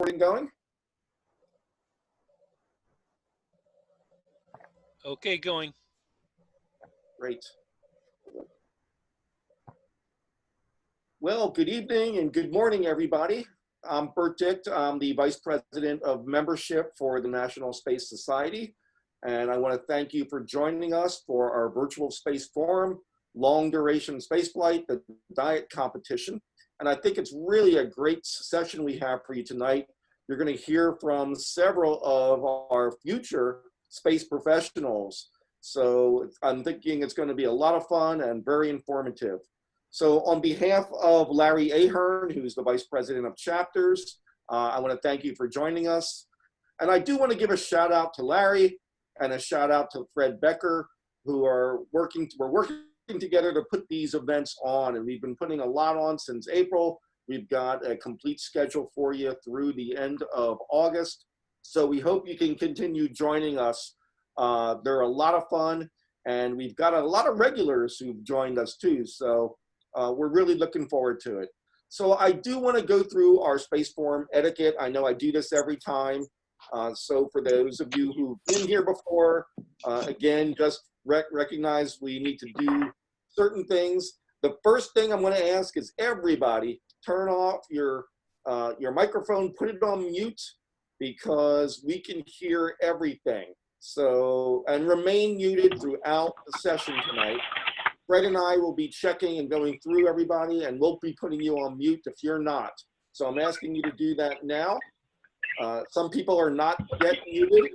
recording going? Okay, going. Great. Well, good evening and good morning, everybody. I'm Bert Dicht. I'm the Vice President of Membership for the National Space Society. And I want to thank you for joining us for our virtual space forum, long duration spaceflight, the diet competition. And I think it's really a great session we have for you tonight. You're going to hear from several of our future space professionals. So I'm thinking it's going to be a lot of fun and very informative. So on behalf of Larry Ahern, who's the Vice President of Chapters, I want to thank you for joining us. And I do want to give a shout out to Larry and a shout out to Fred Becker, who we're working together to put these events on. And we've been putting a lot on since April. We've got a complete schedule for you through the end of August. So we hope you can continue joining us. They're a lot of fun, and we've got a lot of regulars who've joined us too. So we're really looking forward to it. So I do want to go through our space forum etiquette. I know I do this every time. So for those of you who've been here before, again, just recognize we need to do certain things. The first thing I'm going to ask is everybody turn off your microphone, put it on mute, because we can hear everything. So, and remain muted throughout the session tonight. Fred and I will be checking and going through everybody, and we'll be putting you on mute if you're not. So I'm asking you to do that now. Some people are not yet muted,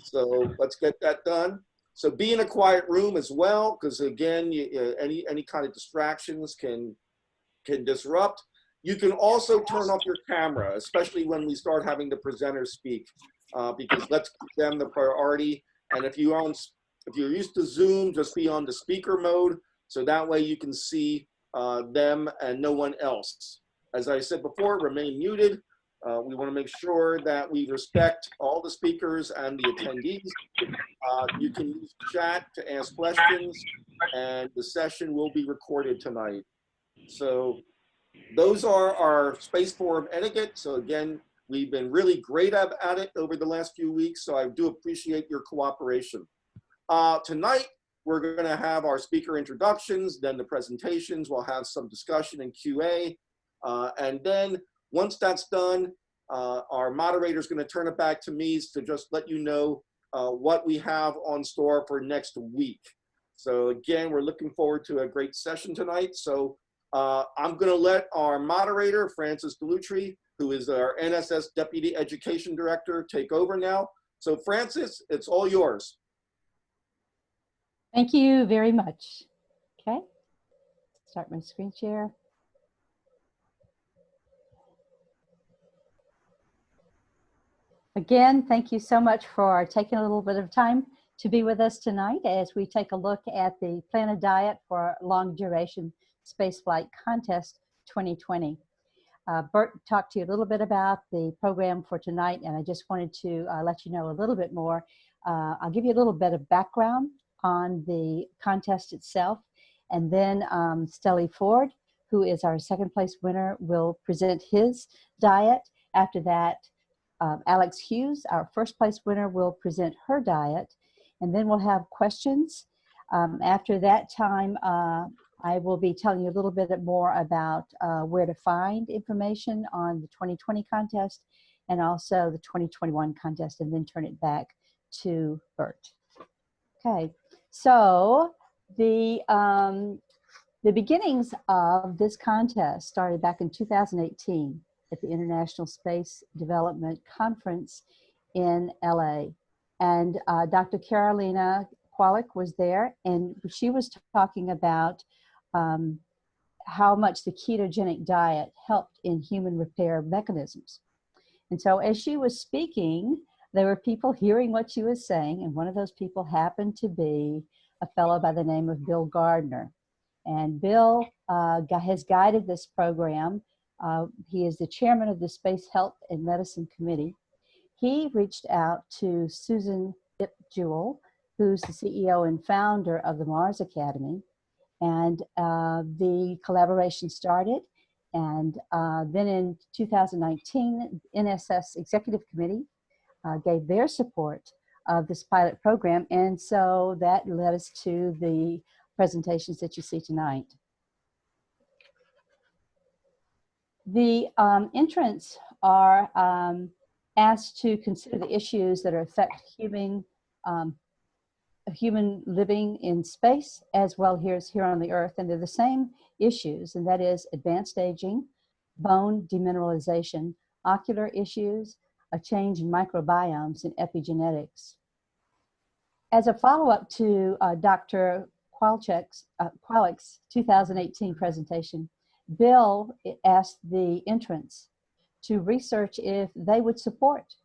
so let's get that done. So be in a quiet room as well, because again, any kind of distractions can disrupt. You can also turn off your camera, especially when we start having the presenters speak, because let's give them the priority. And if you're used to Zoom, just be on the speaker mode, so that way you can see them and no one else. As I said before, remain muted. We want to make sure that we respect all the speakers and the attendees. You can use chat to ask questions, and the session will be recorded tonight. So those are our space forum etiquette. So again, we've been really great at it over the last few weeks, so I do appreciate your cooperation. Tonight, we're going to have our speaker introductions, then the presentations. We'll have some discussion and QA. And then once that's done, our moderator is going to turn it back to me to just let you know what we have on store for next week. So again, we're looking forward to a great session tonight. So I'm going to let our moderator, Francis Dellutri, who is our NSS Deputy Education Director, take over now. So Francis, it's all yours. Thank you very much. Okay, start my screen share. Again, thank you so much for taking a little bit of time to be with us tonight as we take a look at the Plan a Diet for Long Duration Spaceflight Contest 2020. Bert talked to you a little bit about the program for tonight, and I just wanted to let you know a little bit more. I'll give you a little bit of background on the contest itself, and then Stellie Ford, who is our second place winner, will present his diet. After that, Alix Hughes, our first place winner, will present her diet, and then we'll have questions. After that time, I will be telling you a little bit more about where to find information on the 2020 contest and also the 2021 contest, and then turn it back to Bert. Okay, so the beginnings of this contest started back in 2018 at the International Space Development Conference in LA. And Dr. Carolina Kwalik was there, and she was talking about how much the ketogenic diet helped in human repair mechanisms. And so as she was speaking, there were people hearing what she was saying, and one of those people happened to be a fellow by the name of Bill Gardner. And Bill has guided this program. He is the chairman of the Space Health and Medicine Committee. He reached out to Susan Ipjewell, who's the CEO and founder of the Mars Academy, and the collaboration started. And then in 2019, NSS Executive Committee gave their support of this pilot program. And so that led us to the presentations that you see tonight. The entrants are asked to consider the issues that affect human living in space as well as here on the Earth. And they're the same issues, and that is advanced aging, bone demineralization, ocular issues, a change in microbiomes, and epigenetics. As a follow-up to Dr. Qualik's 2018 presentation, Bill asked the entrants to research if they would support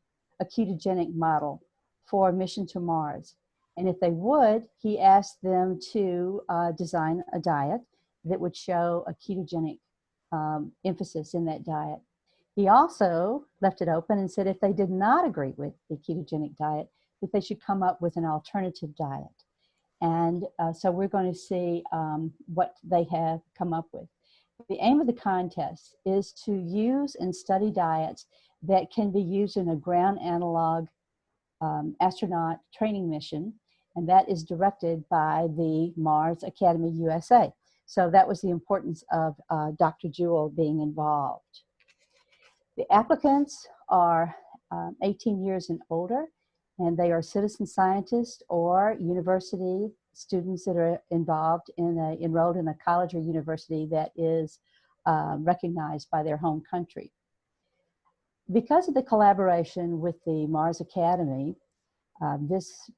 a ketogenic model for mission to Mars. And if they would, he asked them to design a diet that would show a ketogenic emphasis in that diet. He also left it open and said if they did not agree with the ketogenic diet, that they should come up with an alternative diet. And so we're going to see what they have come up with. The aim of the contest is to use and study diets that can be used in a ground analog astronaut training mission, and that is directed by the Mars Academy USA. So that was the importance of Dr. Jewell being involved. The applicants are 18 years and older, and they are citizen scientists or university students that are enrolled in a college or university that is recognized by their home country. Because of the collaboration with the Mars Academy, this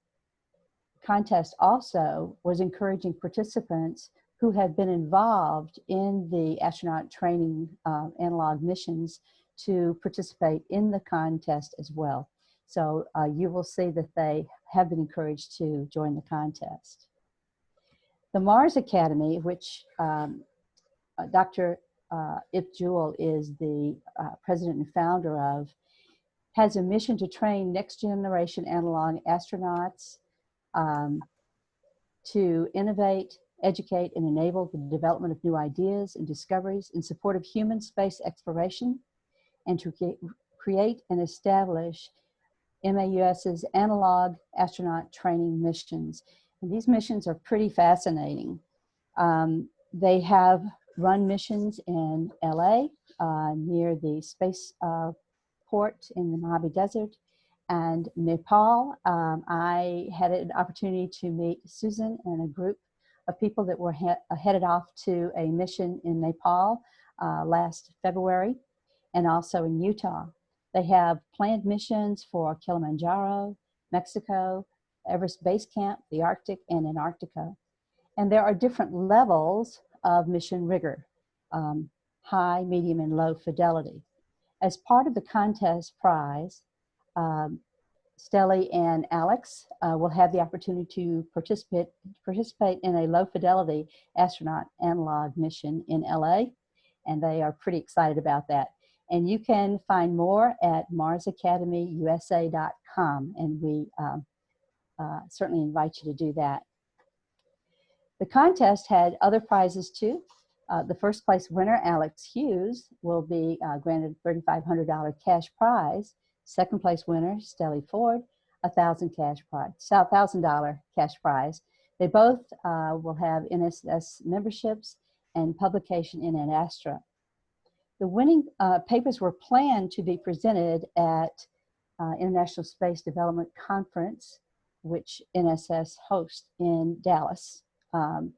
contest also was encouraging participants who have been involved in the astronaut training analog missions to participate in the contest as well. So you will see that they have been encouraged to join the contest. The Mars Academy, which Dr. Jewell is the president and founder of, has a mission to train next generation analog astronauts to innovate, educate, and enable the development of new ideas and discoveries in support of human space exploration, and to create and establish MAUS's analog astronaut training missions. And these missions are pretty fascinating. They have run missions in LA, near the space port in the Mojave Desert, and Nepal. I had an opportunity to meet Susan and a group of people that were headed off to a mission in Nepal last February, and also in Utah. They have planned missions for Kilimanjaro, Mexico, Everest Base Camp, the Arctic, and Antarctica. And there are different levels of mission rigor, high, medium, and low fidelity. As part of the contest prize, Stellie and Alix will have the opportunity to participate in a low fidelity astronaut analog mission in LA, and they are pretty excited about that. And you can find more at marsacademyusa.com, and we certainly invite you to do that. The contest had other prizes too. The first place winner, Alix Hughes, will be granted a $3,500 cash prize. Second place winner, Stellie Ford, $1,000 cash prize. They both will have NSS memberships and publication in Ad Astra. The winning papers were planned to be presented at International Space Development Conference, which NSS hosts in Dallas,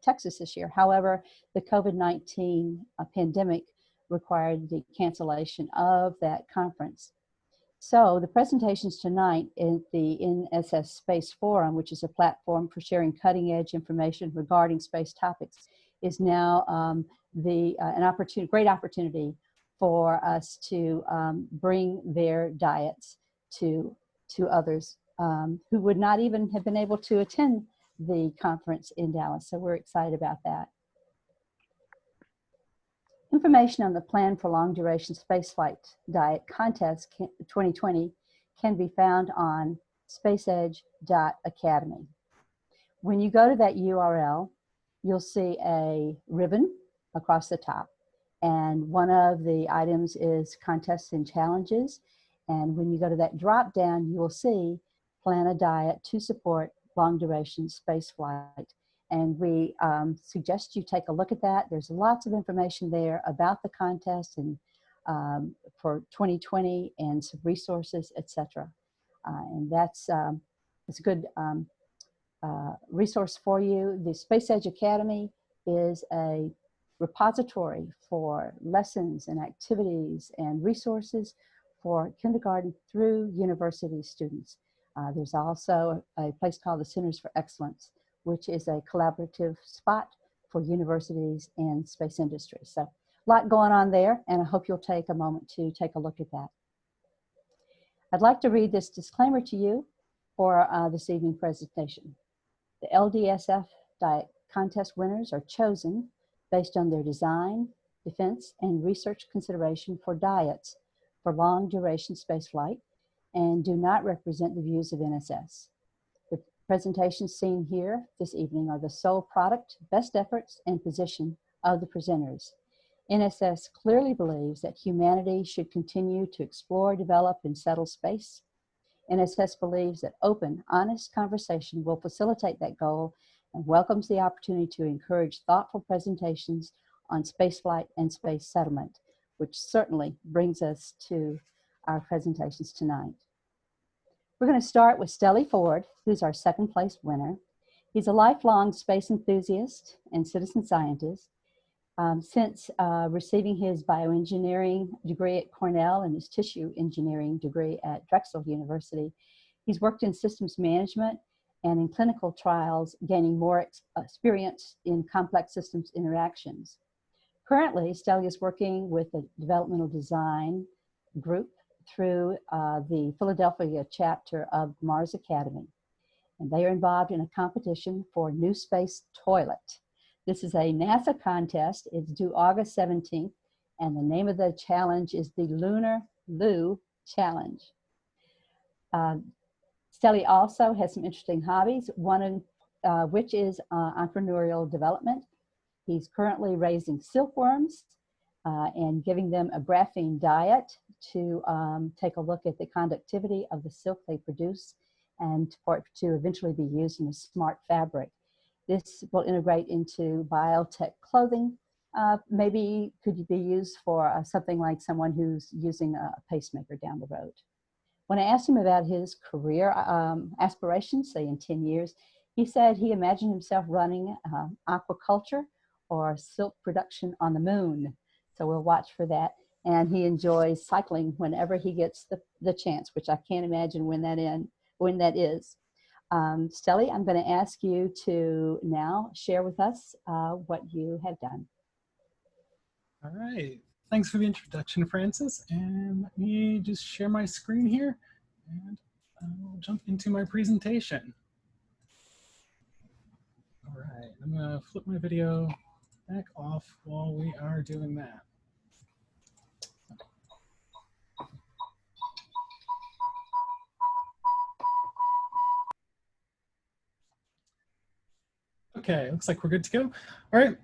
Texas this year. However, the COVID-19 pandemic required the cancellation of that conference. So the presentations tonight at the NSS Space Forum, which is a platform for sharing cutting-edge information regarding space topics, is now great opportunity for us to bring their diets to others who would not even have been able to attend the conference in Dallas. So we're excited about that. Information on the plan for long duration spaceflight diet contest 2020 can be found on spaceedge.academy. When you go to that URL, you'll see a ribbon across the top, And one of the items is contests and challenges. And when you go to that drop down, you will see plan a diet to support long duration space flight. And we suggest you take a look at that. There's lots of information there about the contest and for 2020 and some resources, etc. And that's a good resource for you. The Space Age Academy is a repository for lessons and activities and resources for kindergarten through university students. There's also a place called the Centers for Excellence, which is a collaborative spot for universities and space industry. So a lot going on there, and I hope you'll take a moment to take a look at that. I'd like to read this disclaimer to you for this evening presentation. The LDSF diet contest winners are chosen based on their design, defense, and research consideration for diets for long duration spaceflight and do not represent the views of NSS. The presentations seen here this evening are the sole product, best efforts, and position of the presenters. NSS clearly believes that humanity should continue to explore, develop, and settle space. NSS believes that open, honest conversation will facilitate that goal and welcomes the opportunity to encourage thoughtful presentations on spaceflight and space settlement, which certainly brings us to our presentations tonight. We're going to start with Stellie Ford, who's our second place winner. He's a lifelong space enthusiast and citizen scientist. Since receiving his bioengineering degree at Cornell and his tissue engineering degree at Drexel University, he's worked in systems management and in clinical trials, gaining more experience in complex systems interactions. Currently, Stellie is working with a developmental design group through the Philadelphia chapter of Mars Academy, and they are involved in a competition for New Space Toilet. This is a NASA contest. It's due August 17th, and the name of the challenge is the Lunar Loo Challenge. Stellie also has some interesting hobbies, one of which is entrepreneurial development. He's currently raising silkworms and giving them a graphene diet to take a look at the conductivity of the silk they produce and for it to eventually be used in a smart fabric. This will integrate into biotech clothing. Maybe could be used for something like someone who's using a pacemaker down the road. When I asked him about his career aspirations, say in 10 years, he said he imagined himself running aquaculture or silk production on the moon. So we'll watch for that. And he enjoys cycling whenever he gets the chance, which I can't imagine when that is. Stellie, I'm going to ask you to now share with us what you have done. All right. Thanks for the introduction, Francis. And let me just share my screen here, and I'll jump into my presentation. All right. I'm going to flip my video back off while we are doing that. Okay, looks like we're good to go. All right.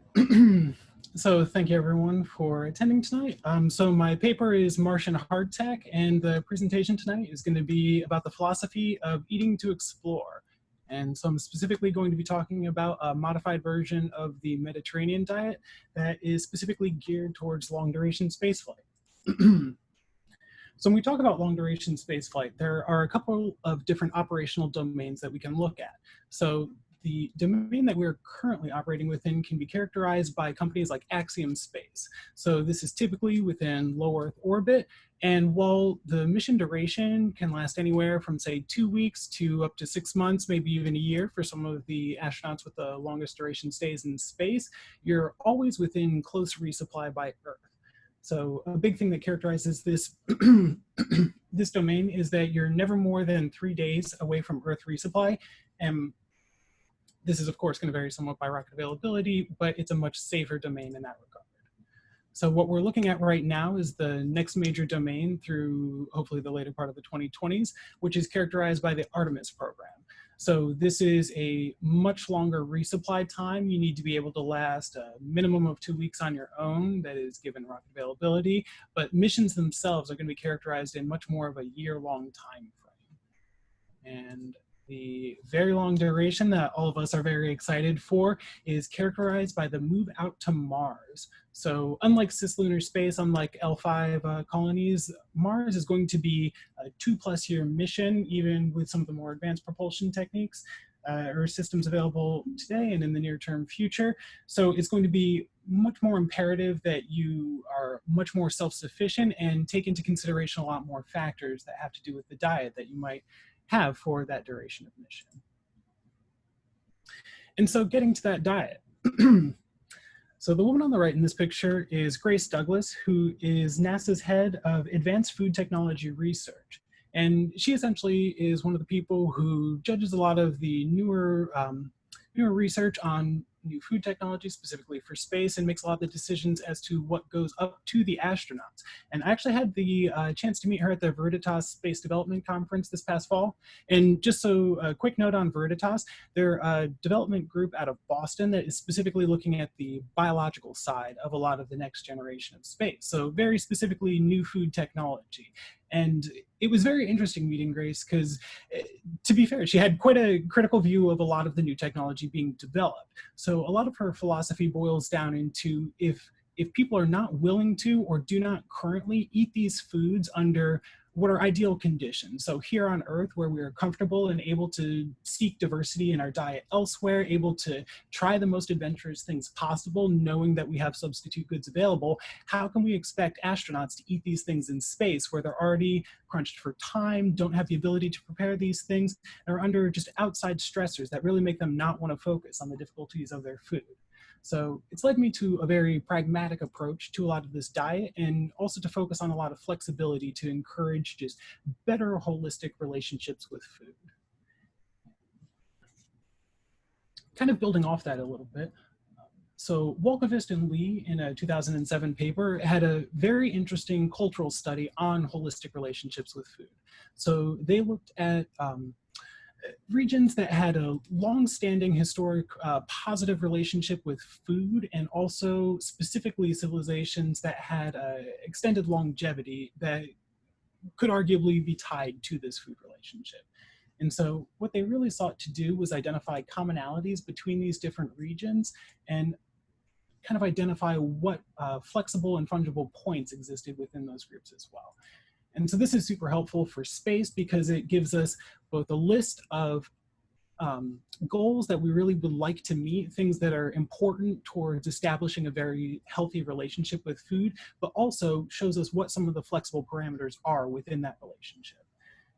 So thank you everyone for attending tonight. So my paper is Martian Hardtack, and the presentation tonight is going to be about the philosophy of eating to explore. And so I'm specifically going to be talking about a modified version of the Mediterranean diet that is specifically geared towards long duration spaceflight. So when we talk about long duration spaceflight, there are a couple of different operational domains that we can look at. So the domain that we're currently operating within can be characterized by companies like Axiom Space. So this is typically within low Earth orbit. And while the mission duration can last anywhere from say 2 weeks to up to 6 months, maybe even a year for some of the astronauts with the longest duration stays in space, you're always within close resupply by Earth. So a big thing that characterizes this, this domain is that you're never more than 3 days away from Earth resupply. And this is, of course, going to vary somewhat by rocket availability, but it's a much safer domain in that regard. So what we're looking at right now is the next major domain through hopefully the later part of the 2020s, which is characterized by the Artemis program. So this is a much longer resupply time. You need to be able to last a minimum of 2 weeks on your own, that is given rocket availability, but missions themselves are going to be characterized in much more of a year-long time frame. And the very long duration that all of us are very excited for is characterized by the move out to Mars. So unlike cislunar space, unlike L5 colonies, Mars is going to be a 2+ year mission, even with some of the more advanced propulsion techniques or systems available today and in the near-term future. So it's going to be much more imperative that you are much more self-sufficient and take into consideration a lot more factors that have to do with the diet that you might have for that duration of mission. And so getting to that diet. So the woman on the right in this picture is Grace Douglas, who is NASA's head of advanced food technology research. And she essentially is one of the people who judges a lot of the newer research on new food technology, specifically for space, and makes a lot of the decisions as to what goes up to the astronauts. And I actually had the chance to meet her at the Veritas Space Development Conference this past fall. And just so a quick note on Veritas, they're a development group out of Boston that is specifically looking at the biological side of a lot of the next generation of space. So very specifically new food technology. And it was very interesting meeting Grace because, to be fair, she had quite a critical view of a lot of the new technology being developed. So a lot of her philosophy boils down into if people are not willing to or do not currently eat these foods under what are ideal conditions. So here on Earth, where we are comfortable and able to seek diversity in our diet elsewhere, able to try the most adventurous things possible, knowing that we have substitute goods available, how can we expect astronauts to eat these things in space where they're already crunched for time, don't have the ability to prepare these things, and are under just outside stressors that really make them not want to focus on the difficulties of their food? So it's led me to a very pragmatic approach to a lot of this diet, and also to focus on a lot of flexibility to encourage just better holistic relationships with food. Kind of building off that a little bit. So Wolkovist and Lee, in a 2007 paper, had a very interesting cultural study on holistic relationships with food. So they looked at regions that had a long-standing historic positive relationship with food, and also specifically civilizations that had extended longevity that could arguably be tied to this food relationship. And so what they really sought to do was identify commonalities between these different regions and kind of identify what flexible and fungible points existed within those groups as well. And so this is super helpful for space because it gives us both a list of goals that we really would like to meet, things that are important towards establishing a very healthy relationship with food, but also shows us what some of the flexible parameters are within that relationship.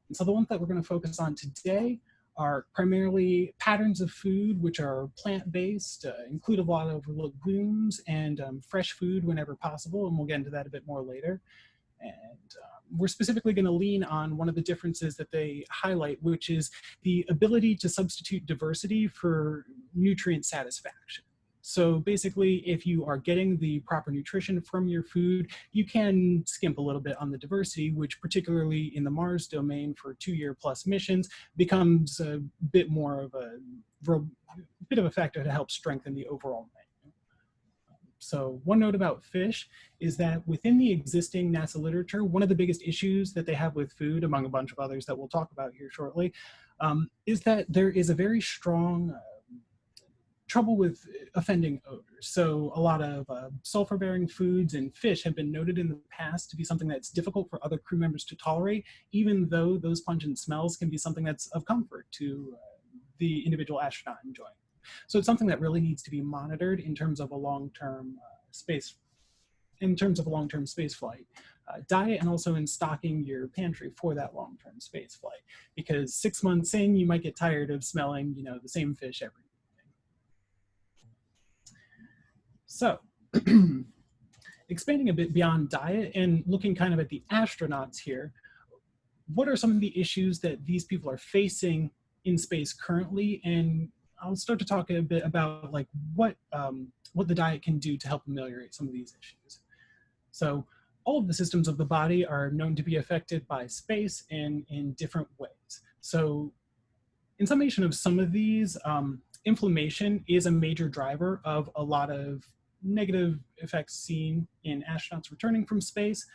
And so the ones that we're going to focus on today are primarily patterns of food, which are plant-based, include a lot of legumes and fresh food whenever possible, and we'll get into that a bit more later. And we're specifically going to lean on one of the differences that they highlight, which is the ability to substitute diversity for nutrient satisfaction. So basically, if you are getting the proper nutrition from your food, you can skimp a little bit on the diversity, which particularly in the Mars domain for 2-year-plus missions becomes a bit more of a factor to help strengthen the overall menu. So one note about fish is that within the existing NASA literature, one of the biggest issues that they have with food, among a bunch of others that we'll talk about here shortly, is that there is a very strong trouble with offending odors. So a lot of sulfur-bearing foods and fish have been noted in the past to be something that's difficult for other crew members to tolerate, even though those pungent smells can be something that's of comfort to the individual astronaut enjoying. So it's something that really needs to be monitored in terms of a long-term space flight diet, and also in stocking your pantry for that long-term space flight. Because 6 months in, you might get tired of smelling, the same fish every evening. So, expanding a bit beyond diet and looking kind of at the astronauts here, what are some of the issues that these people are facing in space currently? And I'll start to talk a bit about like what the diet can do to help ameliorate some of these issues. So all of the systems of the body are known to be affected by space and in different ways. So in summation of some of these, inflammation is a major driver of a lot of negative effects seen in astronauts returning from space,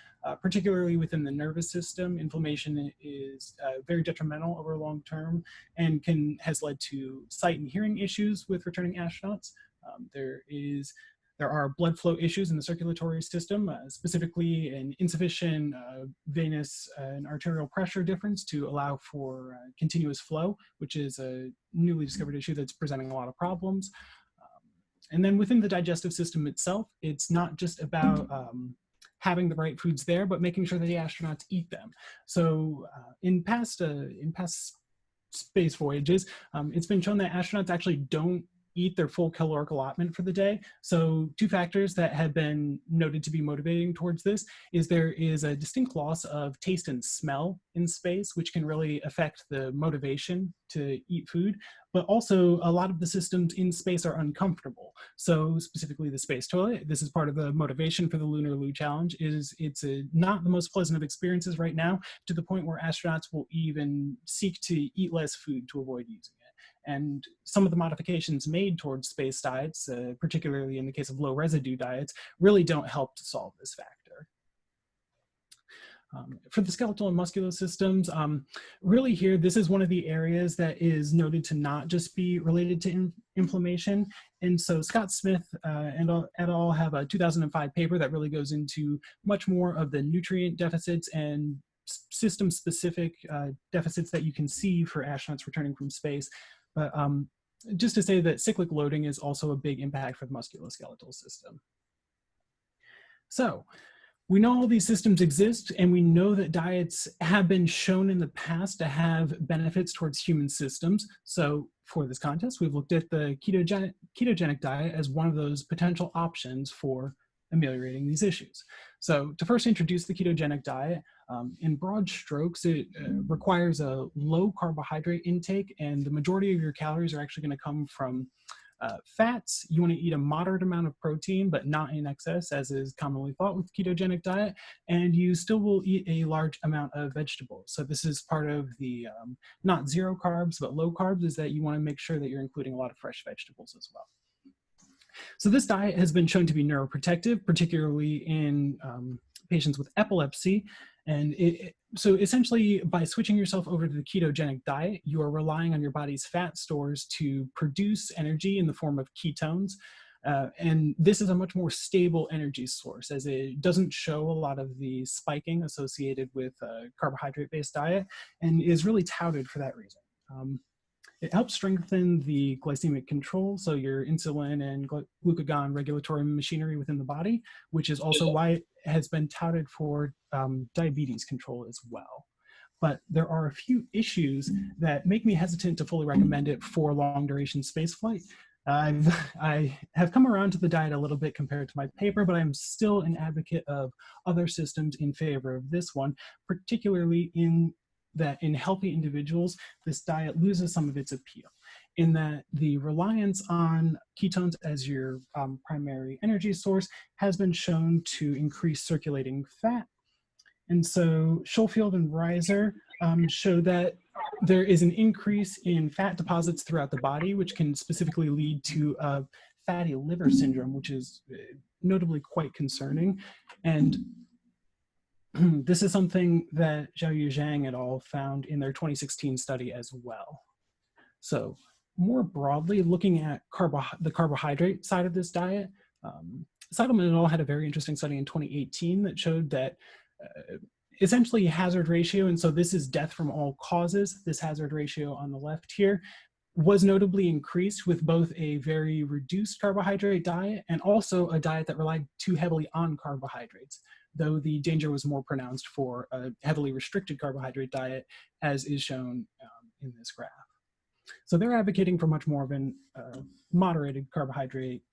particularly within the nervous system. Inflammation is very detrimental over long term and has led to sight and hearing issues with returning astronauts. There are blood flow issues in the circulatory system, specifically an insufficient venous and arterial pressure difference to allow for continuous flow, which is a newly discovered issue that's presenting a lot of problems. And then within the digestive system itself, it's not just about having the right foods there, but making sure that the astronauts eat them. So in past space voyages, it's been shown that astronauts actually don't eat their full caloric allotment for the day. So two factors that have been noted to be motivating towards this is there is a distinct loss of taste and smell in space, which can really affect the motivation to eat food, but also a lot of the systems in space are uncomfortable. So specifically the space toilet, this is part of the motivation for the Lunar Loo Challenge, is it's not the most pleasant of experiences right now, to the point where astronauts will even seek to eat less food to avoid using it. And some of the modifications made towards space diets, particularly in the case of low residue diets, really don't help to solve this factor. For the skeletal and muscular systems, really here, this is one of the areas that is noted to not just be related to inflammation. And so Scott Smith and et al. Have a 2005 paper that really goes into much more of the nutrient deficits and system-specific deficits that you can see for astronauts returning from space. But just to say that cyclic loading is also a big impact for the musculoskeletal system. So we know all these systems exist, and we know that diets have been shown in the past to have benefits towards human systems. So for this contest, we've looked at the ketogenic diet as one of those potential options for ameliorating these issues. So to first introduce the ketogenic diet, in broad strokes, it requires a low carbohydrate intake, and the majority of your calories are actually going to come from fats. You want to eat a moderate amount of protein, but not in excess, as is commonly thought with ketogenic diet, and you still will eat a large amount of vegetables. So this is part of the not zero carbs, but low carbs, is that you want to make sure that you're including a lot of fresh vegetables as well. So this diet has been shown to be neuroprotective, particularly in patients with epilepsy. And so essentially, by switching yourself over to the ketogenic diet, you are relying on your body's fat stores to produce energy in the form of ketones. And this is a much more stable energy source, as it doesn't show a lot of the spiking associated with a carbohydrate-based diet, and is really touted for that reason. It helps strengthen the glycemic control, so your insulin and glucagon regulatory machinery within the body, which is also why it has been touted for diabetes control as well. But there are a few issues that make me hesitant to fully recommend it for long duration spaceflight. I have come around to the diet a little bit compared to my paper, but I'm still an advocate of other systems in favor of this one, particularly in that in healthy individuals, this diet loses some of its appeal, in that the reliance on ketones as your primary energy source has been shown to increase circulating fat. And so Schofield and Reiser show that there is an increase in fat deposits throughout the body, which can specifically lead to fatty liver syndrome, which is notably quite concerning. And this is something that Xiaoyu Zhang et al. Found in their 2016 study as well. So more broadly, looking at the carbohydrate side of this diet, Seidelman et al. Had a very interesting study in 2018 that showed that essentially hazard ratio, and so this is death from all causes, this hazard ratio on the left here, was notably increased with both a very reduced carbohydrate diet and also a diet that relied too heavily on carbohydrates, though the danger was more pronounced for a heavily restricted carbohydrate diet, as is shown in this graph. So they're advocating for much more of an moderated carbohydrate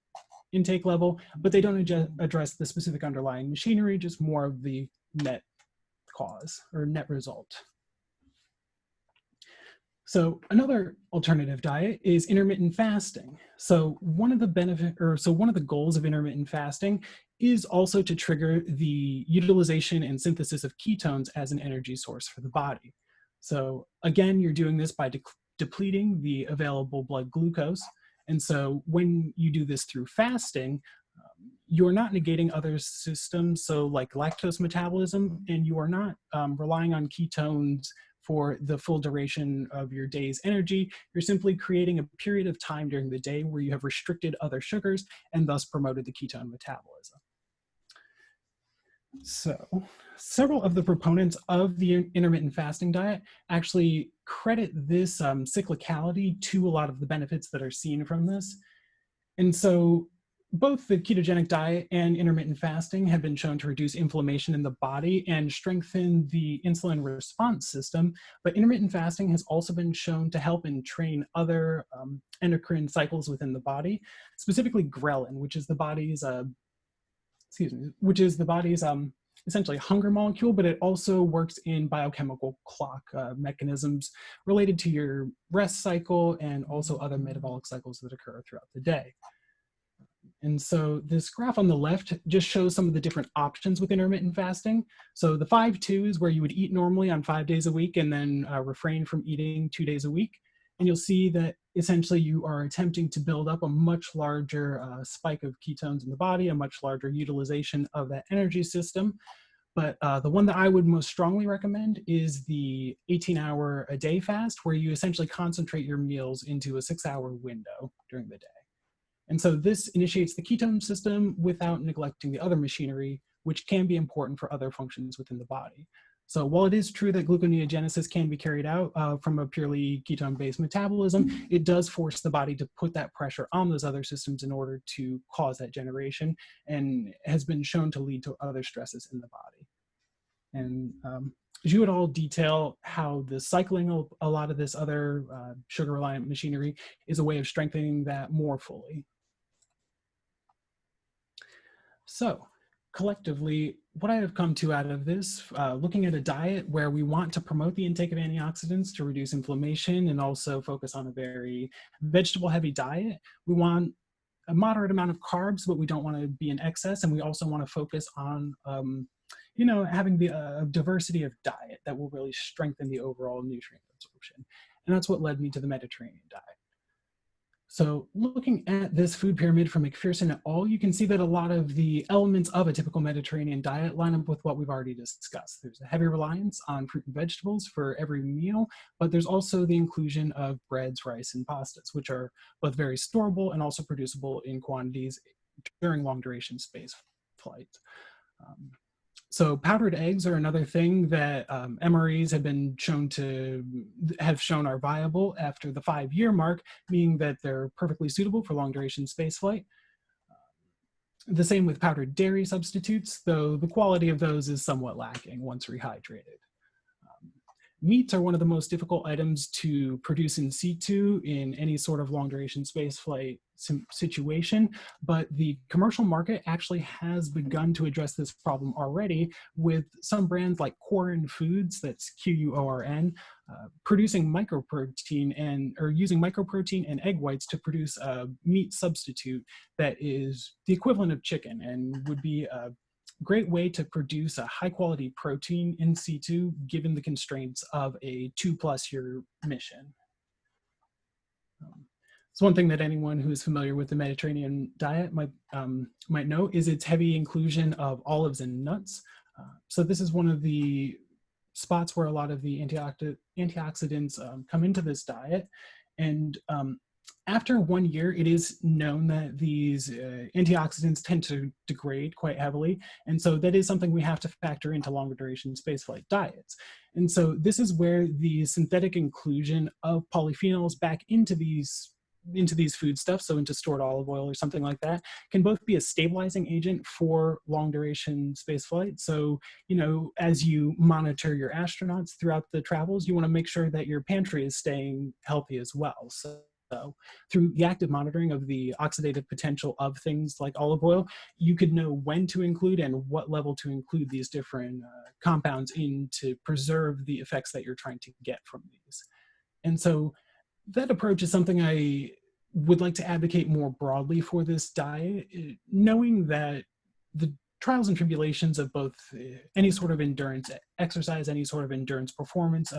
intake level, but they don't address the specific underlying machinery, just more of the net cause or net result. So another alternative diet is intermittent fasting. So one of the goals of intermittent fasting is also to trigger the utilization and synthesis of ketones as an energy source for the body. So again, you're doing this by depleting the available blood glucose. And so when you do this through fasting, you're not negating other systems, so like lactose metabolism, and you are not relying on ketones for the full duration of your day's energy. You're simply creating a period of time during the day where you have restricted other sugars and thus promoted the ketone metabolism. So several of the proponents of the intermittent fasting diet actually credit this cyclicality to a lot of the benefits that are seen from this. And so both the ketogenic diet and intermittent fasting have been shown to reduce inflammation in the body and strengthen the insulin response system. But intermittent fasting has also been shown to help and train other endocrine cycles within the body, specifically ghrelin, which is the body's essentially hunger molecule, but it also works in biochemical clock mechanisms related to your rest cycle and also other metabolic cycles that occur throughout the day. And so this graph on the left just shows some of the different options with intermittent fasting. So the 5-2 is where you would eat normally on 5 days a week and then refrain from eating 2 days a week. And you'll see that essentially you are attempting to build up a much larger spike of ketones in the body, a much larger utilization of that energy system. But the one that I would most strongly recommend is the 18-hour-a-day fast, where you essentially concentrate your meals into a 6-hour window during the day. And so this initiates the ketone system without neglecting the other machinery, which can be important for other functions within the body. So while it is true that gluconeogenesis can be carried out from a purely ketone-based metabolism, it does force the body to put that pressure on those other systems in order to cause that generation, and has been shown to lead to other stresses in the body. And you would all detail how the cycling of a lot of this other sugar-reliant machinery is a way of strengthening that more fully. So collectively, what I have come to out of this, looking at a diet where we want to promote the intake of antioxidants to reduce inflammation and also focus on a very vegetable-heavy diet. We want a moderate amount of carbs, but we don't want to be in excess, and we also want to focus on having the diversity of diet that will really strengthen the overall nutrient absorption. And that's what led me to the Mediterranean diet. So looking at this food pyramid from McPherson et al., you can see that a lot of the elements of a typical Mediterranean diet line up with what we've already discussed. There's a heavy reliance on fruit and vegetables for every meal, but there's also the inclusion of breads, rice, and pastas, which are both very storable and also producible in quantities during long duration space flights. So powdered eggs are another thing that MREs have shown are viable after the 5-year mark, meaning that they're perfectly suitable for long duration spaceflight. The same with powdered dairy substitutes, though the quality of those is somewhat lacking once rehydrated. Meats are one of the most difficult items to produce in situ in any sort of long duration spaceflight situation, but the commercial market actually has begun to address this problem already, with some brands like Quorn Foods, that's Quorn, producing microprotein or using microprotein and egg whites to produce a meat substitute that is the equivalent of chicken and would be a great way to produce a high quality protein in situ given the constraints of a 2+ year mission. So one thing that anyone who is familiar with the Mediterranean diet might know is its heavy inclusion of olives and nuts. So this is one of the spots where a lot of the antioxidants come into this diet. And after 1 year, it is known that these antioxidants tend to degrade quite heavily. And so that is something we have to factor into longer duration spaceflight diets. And so this is where the synthetic inclusion of polyphenols back into these foodstuffs, so into stored olive oil or something like that, can both be a stabilizing agent for long duration spaceflight. So, as you monitor your astronauts throughout the travels, you want to make sure that your pantry is staying healthy as well. So through the active monitoring of the oxidative potential of things like olive oil, you could know when to include and what level to include these different compounds in to preserve the effects that you're trying to get from these. And so that approach is something I would like to advocate more broadly for this diet, knowing that the trials and tribulations of both any sort of endurance exercise, any sort of endurance performance,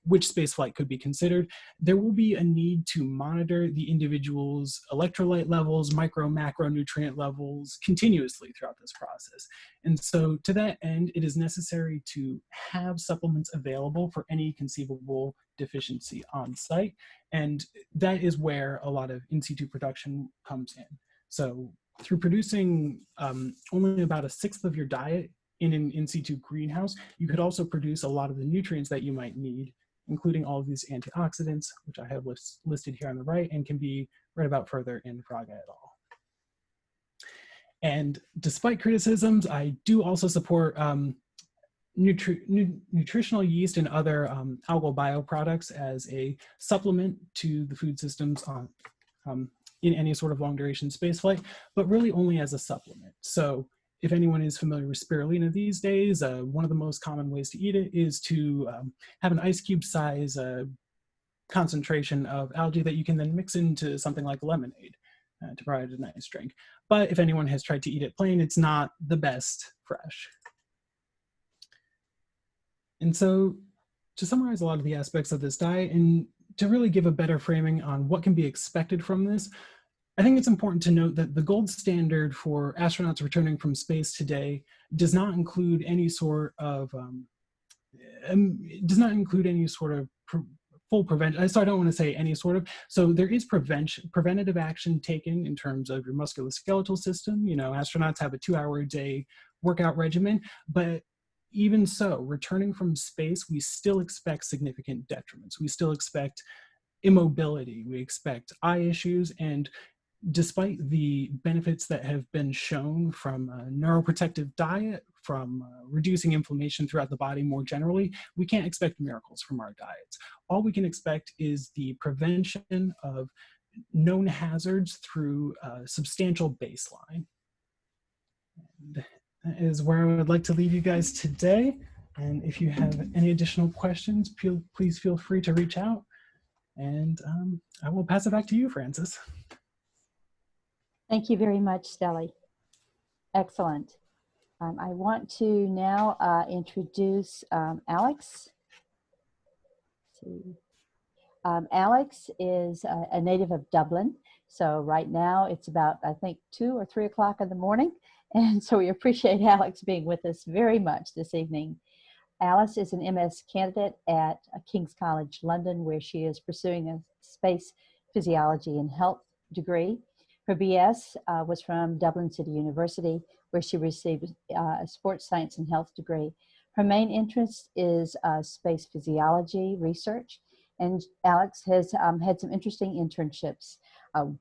which spaceflight could be considered, there will be a need to monitor the individual's electrolyte levels, micro, macronutrient levels continuously throughout this process. And so to that end, it is necessary to have supplements available for any conceivable deficiency on site. And that is where a lot of in situ production comes in. So through producing only about 1/6 of your diet in an in situ greenhouse, you could also produce a lot of the nutrients that you might need, including all of these antioxidants, which I have listed here on the right and can be read about further in Fraga et al. And despite criticisms, I do also support nutritional yeast and other algal bioproducts as a supplement to the food systems in any sort of long duration spaceflight, but really only as a supplement. So if anyone is familiar with spirulina these days, one of the most common ways to eat it is to have an ice cube size concentration of algae that you can then mix into something like lemonade to provide a nice drink. But if anyone has tried to eat it plain, it's not the best fresh. And so to summarize a lot of the aspects of this diet and to really give a better framing on what can be expected from this, I think it's important to note that the gold standard for astronauts returning from space today does not include any sort of full prevention. So I don't want to say any sort of. So there is preventative action taken in terms of your musculoskeletal system. You know, astronauts have a 2-hour-a-day workout regimen, but even so, returning from space, we still expect significant detriments. We still expect immobility. We expect eye issues. And despite the benefits that have been shown from a neuroprotective diet, from reducing inflammation throughout the body more generally, we can't expect miracles from our diets. All we can expect is the prevention of known hazards through a substantial baseline. And that is where I would like to leave you guys today. And if you have any additional questions, please feel free to reach out. And I will pass it back to you, Francis. Thank you very much, Stellie. Excellent. I want to now introduce Alix. Let's see. Alix is a native of Dublin. So right now it's about, I think, 2 or 3 o'clock in the morning. And so we appreciate Alix being with us very much this evening. Alix is an MS candidate at King's College London, where she is pursuing a space physiology and health degree. Her BS was from Dublin City University, where she received a sports science and health degree. Her main interest is space physiology research, and Alix has had some interesting internships.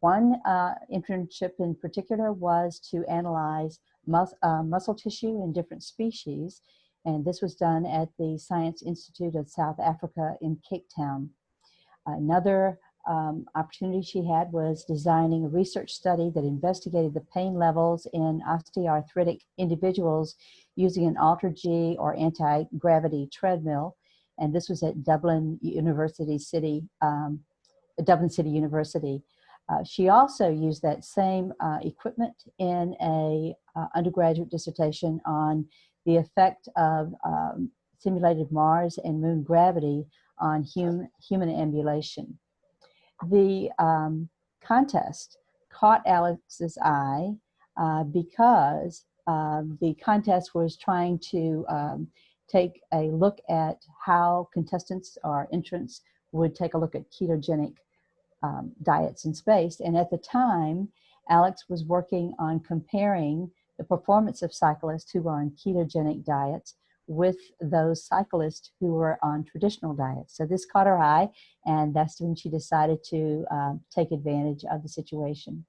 One internship in particular was to analyze muscle tissue in different species, and this was done at the Science Institute of South Africa in Cape Town. Another opportunity she had was designing a research study that investigated the pain levels in osteoarthritic individuals using an AlterG or anti-gravity treadmill, and this was at Dublin City University. She also used that same equipment in a undergraduate dissertation on the effect of simulated Mars and moon gravity on human ambulation. The contest caught Alix's eye because the contest was trying to take a look at how contestants or entrants would take a look at ketogenic diets in space. And at the time, Alix was working on comparing the performance of cyclists who were on ketogenic diets with those cyclists who were on traditional diets. So this caught her eye, and that's when she decided to take advantage of the situation.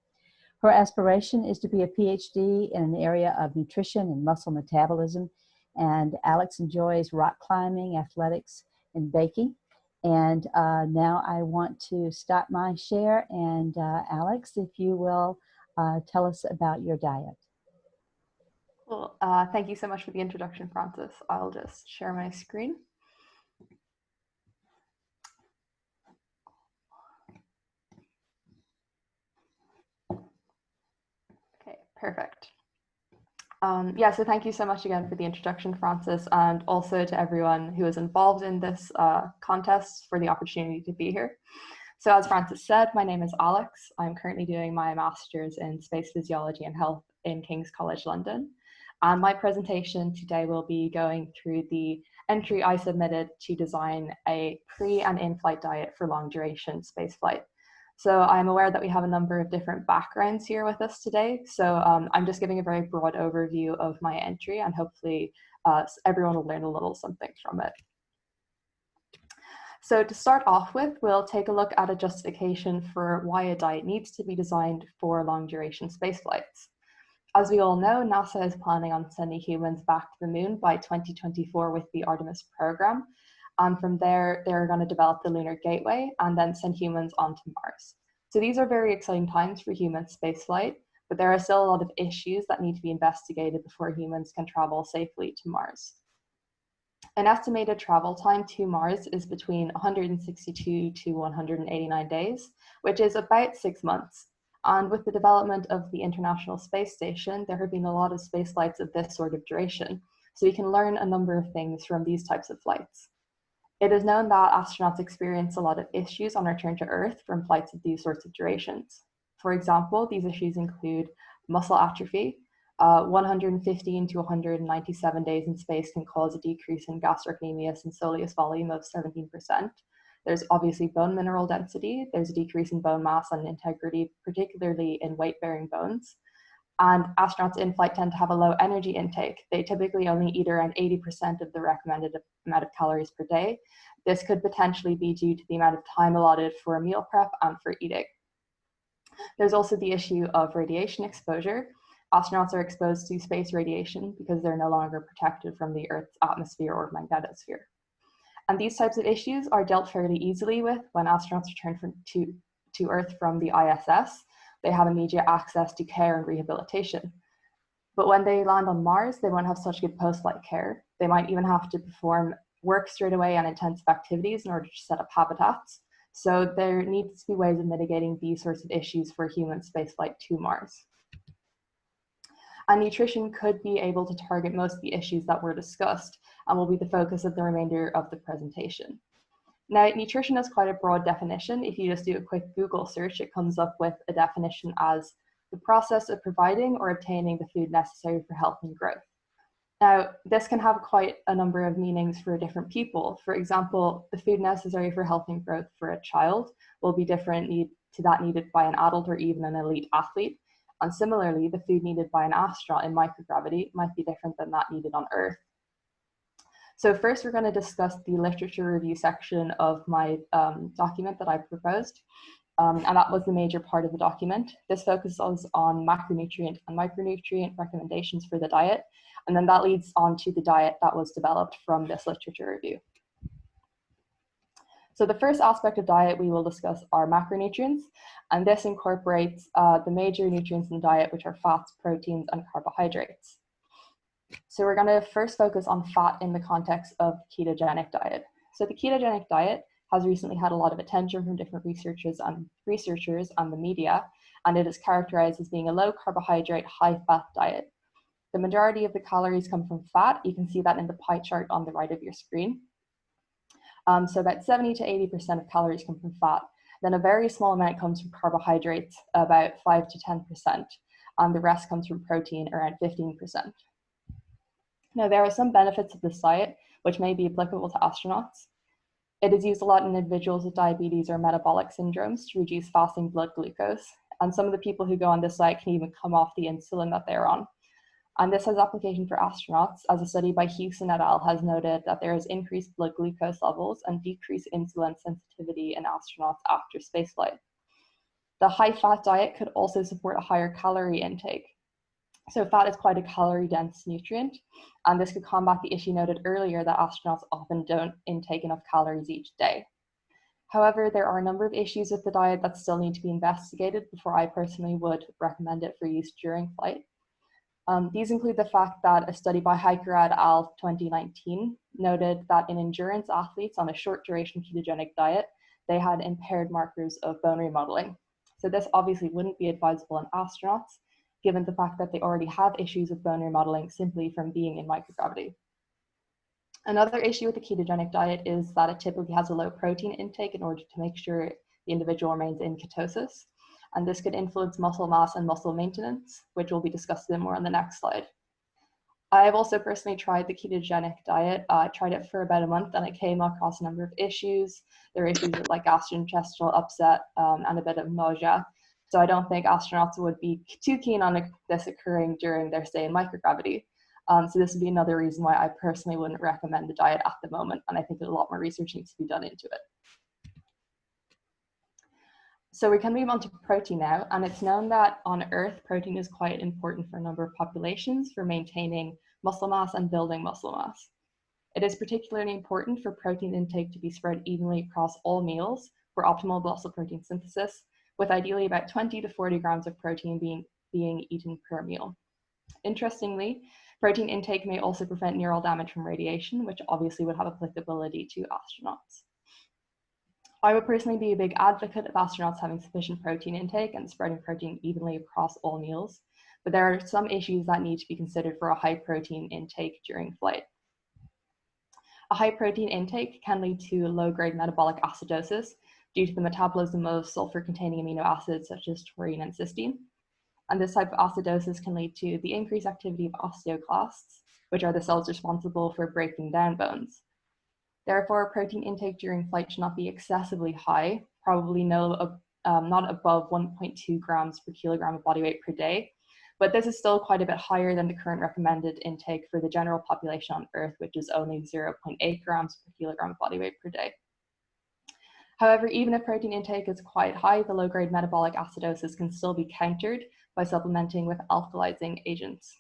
Her aspiration is to be a PhD in an area of nutrition and muscle metabolism, and Alix enjoys rock climbing, athletics, and baking. And now I want to stop my share, and Alix, if you will tell us about your diet. Well, thank you so much for the introduction, Francis. I'll just share my screen. Okay, perfect. Yeah, so thank you so much again for the introduction, Francis, and also to everyone who is involved in this contest for the opportunity to be here. So as Francis said, my name is Alix. I'm currently doing my master's in space physiology and health in King's College London. And my presentation today will be going through the entry I submitted to design a pre and in-flight diet for long duration spaceflight. So I'm aware that we have a number of different backgrounds here with us today. So I'm just giving a very broad overview of my entry, and hopefully everyone will learn a little something from it. So to start off with, we'll take a look at a justification for why a diet needs to be designed for long duration space flights. As we all know, NASA is planning on sending humans back to the moon by 2024 with the Artemis program. And from there, they're going to develop the Lunar Gateway and then send humans onto Mars. So these are very exciting times for human spaceflight, but there are still a lot of issues that need to be investigated before humans can travel safely to Mars. An estimated travel time to Mars is between 162 to 189 days, which is about 6 months. And with the development of the International Space Station, there have been a lot of space flights of this sort of duration. So we can learn a number of things from these types of flights. It is known that astronauts experience a lot of issues on return to Earth from flights of these sorts of durations. For example, these issues include muscle atrophy. 115 to 197 days in space can cause a decrease in gastrocnemius and soleus volume of 17%. There's obviously bone mineral density. There's a decrease in bone mass and integrity, particularly in weight-bearing bones. And astronauts in flight tend to have a low energy intake. They typically only eat around 80% of the recommended amount of calories per day. This could potentially be due to the amount of time allotted for meal prep and for eating. There's also the issue of radiation exposure. Astronauts are exposed to space radiation because they're no longer protected from the Earth's atmosphere or magnetosphere. And these types of issues are dealt fairly easily with when astronauts return to Earth from the ISS. They have immediate access to care and rehabilitation. But when they land on Mars, they won't have such good post-flight care. They might even have to perform work straight away and intensive activities in order to set up habitats. So there needs to be ways of mitigating these sorts of issues for human spaceflight to Mars. And nutrition could be able to target most of the issues that were discussed and will be the focus of the remainder of the presentation. Now, nutrition is quite a broad definition. If you just do a quick Google search, it comes up with a definition as the process of providing or obtaining the food necessary for health and growth. Now, this can have quite a number of meanings for different people. For example, the food necessary for health and growth for a child will be different to that needed by an adult or even an elite athlete. And similarly, the food needed by an astronaut in microgravity might be different than that needed on Earth. So first, we're going to discuss the literature review section of my document that I proposed. And that was the major part of the document. This focuses on macronutrient and micronutrient recommendations for the diet. And then that leads on to the diet that was developed from this literature review. So the first aspect of diet we will discuss are macronutrients, and this incorporates the major nutrients in the diet, which are fats, proteins, and carbohydrates. So we're going to first focus on fat in the context of the ketogenic diet. So the ketogenic diet has recently had a lot of attention from different researchers and the media, and it is characterized as being a low carbohydrate, high fat diet. The majority of the calories come from fat. You can see that in the pie chart on the right of your screen. So about 70 to 80% of calories come from fat. Then a very small amount comes from carbohydrates, about 5 to 10%, and the rest comes from protein, around 15%. Now, there are some benefits of this diet which may be applicable to astronauts. It is used a lot in individuals with diabetes or metabolic syndromes to reduce fasting blood glucose, and some of the people who go on this diet can even come off the insulin that they're on. And this has application for astronauts, as a study by Hughes et al. Has noted that there is increased blood glucose levels and decreased insulin sensitivity in astronauts after spaceflight. The high-fat diet could also support a higher calorie intake. So fat is quite a calorie-dense nutrient, and this could combat the issue noted earlier that astronauts often don't intake enough calories each day. However, there are a number of issues with the diet that still need to be investigated before I personally would recommend it for use during flight. These include the fact that a study by Hiker et al. 2019 noted that in endurance athletes on a short duration ketogenic diet, they had impaired markers of bone remodeling. So this obviously wouldn't be advisable in astronauts. If given the fact that they already have issues with bone remodeling simply from being in microgravity. Another issue with the ketogenic diet is that it typically has a low protein intake in order to make sure the individual remains in ketosis. And this could influence muscle mass and muscle maintenance, which will be discussed a bit more on the next slide. I've also personally tried the ketogenic diet. I tried it for about a month and I came across a number of issues. There are issues with like gastrointestinal upset and a bit of nausea. So I don't think astronauts would be too keen on this occurring during their stay in microgravity. So this would be another reason why I personally wouldn't recommend the diet at the moment. And I think that a lot more research needs to be done into it. So we can move on to protein now, and it's known that on Earth, protein is quite important for a number of populations for maintaining muscle mass and building muscle mass. It is particularly important for protein intake to be spread evenly across all meals for optimal muscle protein synthesis, with ideally about 20 to 40 grams of protein being eaten per meal. Interestingly, protein intake may also prevent neural damage from radiation, which obviously would have applicability to astronauts. I would personally be a big advocate of astronauts having sufficient protein intake and spreading protein evenly across all meals, but there are some issues that need to be considered for a high protein intake during flight. A high protein intake can lead to low-grade metabolic acidosis due to the metabolism of sulfur-containing amino acids such as taurine and cysteine. And this type of acidosis can lead to the increased activity of osteoclasts, which are the cells responsible for breaking down bones. Therefore, protein intake during flight should not be excessively high, probably not above 1.2 grams per kilogram of body weight per day. But this is still quite a bit higher than the current recommended intake for the general population on Earth, which is only 0.8 grams per kilogram of body weight per day. However, even if protein intake is quite high, the low-grade metabolic acidosis can still be countered by supplementing with alkalizing agents.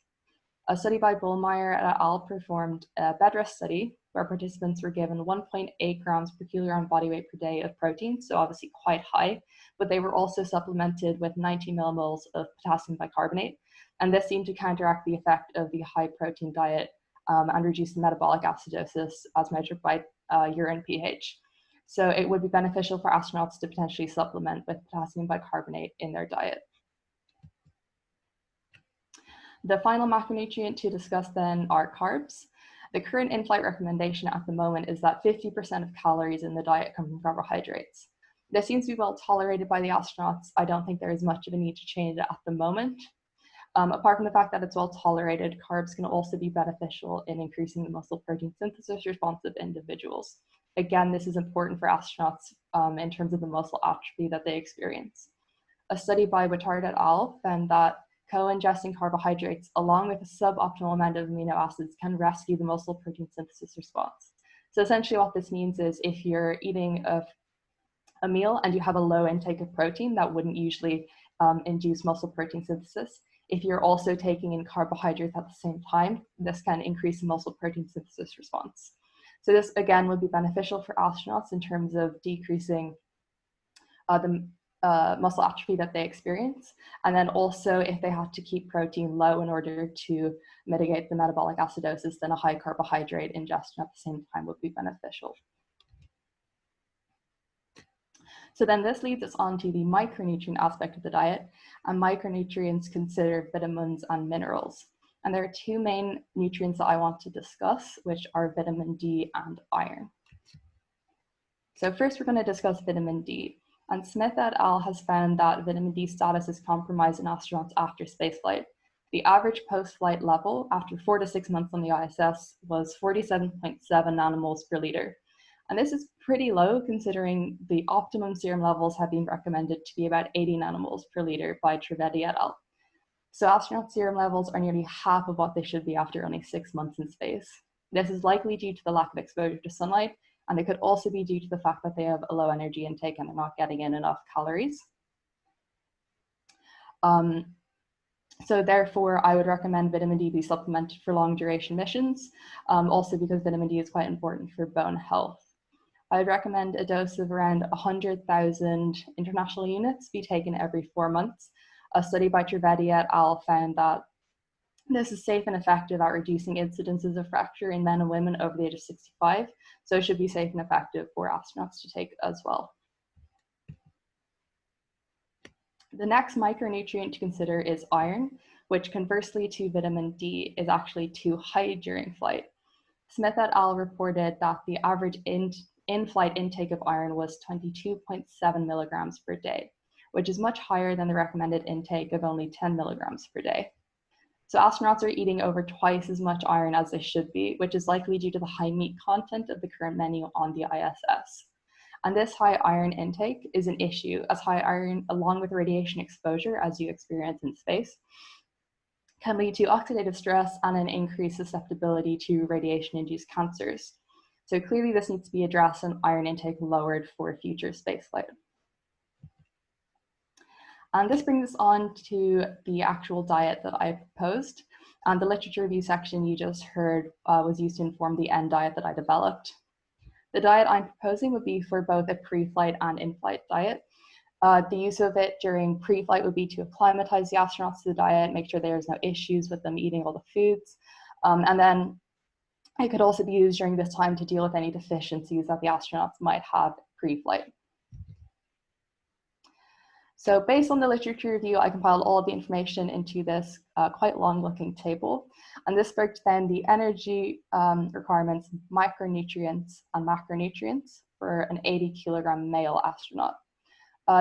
A study by Bullmeyer et al. Performed a bed rest study where participants were given 1.8 grams per kilogram body weight per day of protein, so obviously quite high, but they were also supplemented with 90 millimoles of potassium bicarbonate, and this seemed to counteract the effect of the high protein diet and reduce the metabolic acidosis as measured by urine pH. So it would be beneficial for astronauts to potentially supplement with potassium bicarbonate in their diet. The final macronutrient to discuss then are carbs. The current in-flight recommendation at the moment is that 50% of calories in the diet come from carbohydrates. This seems to be well tolerated by the astronauts. I don't think there is much of a need to change it at the moment. Apart from the fact that it's well tolerated, carbs can also be beneficial in increasing the muscle protein synthesis response of individuals. Again, this is important for astronauts in terms of the muscle atrophy that they experience. A study by Wittard et al. Found that co-ingesting carbohydrates along with a suboptimal amount of amino acids can rescue the muscle protein synthesis response. So essentially what this means is if you're eating a meal and you have a low intake of protein, that wouldn't usually induce muscle protein synthesis. If you're also taking in carbohydrates at the same time, this can increase the muscle protein synthesis response. So this again would be beneficial for astronauts in terms of decreasing the muscle atrophy that they experience. And then also if they have to keep protein low in order to mitigate the metabolic acidosis, then a high carbohydrate ingestion at the same time would be beneficial. So then this leads us on to the micronutrient aspect of the diet, and micronutrients consider vitamins and minerals. And there are two main nutrients that I want to discuss, which are vitamin D and iron. So first we're going to discuss vitamin D. And Smith et al. Has found that vitamin D status is compromised in astronauts after spaceflight. The average post-flight level after 4 to 6 months on the ISS was 47.7 nanomoles per liter. And this is pretty low considering the optimum serum levels have been recommended to be about 80 nanomoles per liter by Trivedi et al. So astronaut serum levels are nearly half of what they should be after only 6 months in space. This is likely due to the lack of exposure to sunlight, and it could also be due to the fact that they have a low energy intake and they're not getting in enough calories. So therefore, I would recommend vitamin D be supplemented for long duration missions, also because vitamin D is quite important for bone health. I would recommend a dose of around 100,000 international units be taken every 4 months. A study by Trivedi et al. Found that this is safe and effective at reducing incidences of fracture in men and women over the age of 65, so it should be safe and effective for astronauts to take as well. The next micronutrient to consider is iron, which conversely to vitamin D is actually too high during flight. Smith et al. Reported that the average in-flight intake of iron was 22.7 milligrams per day, which is much higher than the recommended intake of only 10 milligrams per day. So astronauts are eating over twice as much iron as they should be, which is likely due to the high meat content of the current menu on the ISS. And this high iron intake is an issue, as high iron, along with radiation exposure, as you experience in space, can lead to oxidative stress and an increased susceptibility to radiation-induced cancers. So clearly this needs to be addressed and iron intake lowered for future spaceflight. And this brings us on to the actual diet that I proposed. And the literature review section you just heard was used to inform the end diet that I developed. The diet I'm proposing would be for both a pre-flight and in-flight diet. The use of it during pre-flight would be to acclimatize the astronauts to the diet, make sure there's no issues with them eating all the foods. And then it could also be used during this time to deal with any deficiencies that the astronauts might have pre-flight. So based on the literature review, I compiled all of the information into this quite long-looking table. And this breaks down the energy requirements, micronutrients, and macronutrients for an 80 kilogram male astronaut.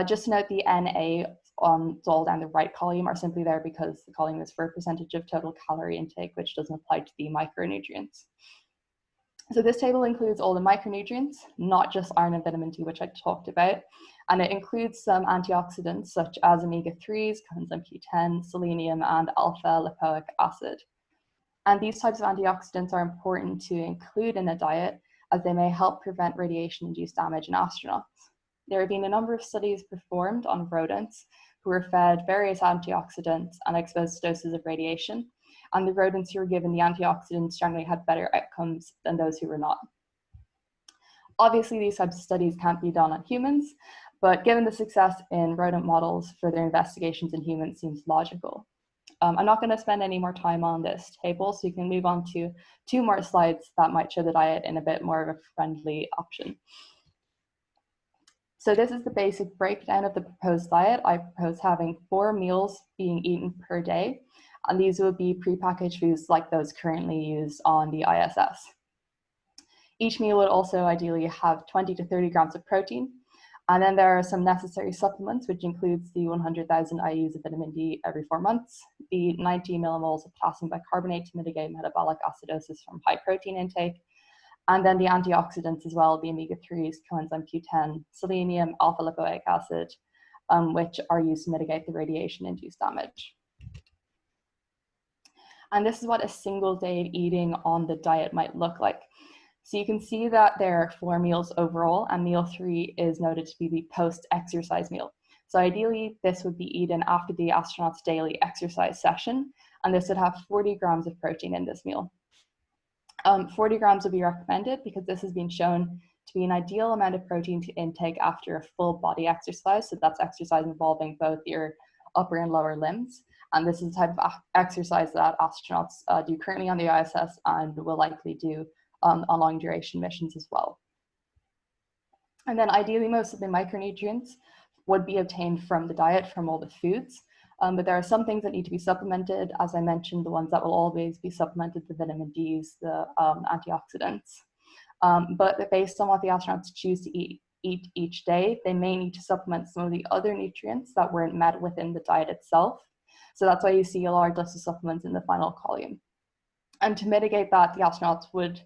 Just to note, the NA all down the right column are simply there because the column is for a percentage of total calorie intake, which doesn't apply to the micronutrients. So this table includes all the micronutrients, not just iron and vitamin D, which I talked about. And it includes some antioxidants such as omega-3s, coenzyme Q10, selenium, and alpha-lipoic acid. And these types of antioxidants are important to include in a diet as they may help prevent radiation-induced damage in astronauts. There have been a number of studies performed on rodents who were fed various antioxidants and exposed to doses of radiation. And the rodents who were given the antioxidants generally had better outcomes than those who were not. Obviously, these types of studies can't be done on humans, but given the success in rodent models, further investigations in humans seems logical. I'm not going to spend any more time on this table, so you can move on to 2 more slides that might show the diet in a bit more of a friendly option. So this is the basic breakdown of the proposed diet. I propose having 4 meals being eaten per day, and these would be prepackaged foods like those currently used on the ISS. Each meal would also ideally have 20 to 30 grams of protein. And then there are some necessary supplements, which includes the 100,000 IUs of vitamin D every 4 months, the 90 millimoles of potassium bicarbonate to mitigate metabolic acidosis from high protein intake, and then the antioxidants as well, the omega-3s, coenzyme Q10, selenium, alpha-lipoic acid, which are used to mitigate the radiation-induced damage. And this is what a single day of eating on the diet might look like. So you can see that there are 4 meals overall, and meal 3 is noted to be the post-exercise meal. So ideally, this would be eaten after the astronaut's daily exercise session, and this would have 40 grams of protein in this meal. 40 grams would be recommended because this has been shown to be an ideal amount of protein to intake after a full body exercise. So that's exercise involving both your upper and lower limbs. And this is the type of exercise that astronauts do currently on the ISS and will likely do on long duration missions as well. And then ideally, most of the micronutrients would be obtained from the diet from all the foods. But there are some things that need to be supplemented. As I mentioned, the ones that will always be supplemented, the vitamin Ds, the antioxidants. But based on what the astronauts choose to eat each day, they may need to supplement some of the other nutrients that weren't met within the diet itself. So that's why you see a large list of supplements in the final column. And to mitigate that, the astronauts would,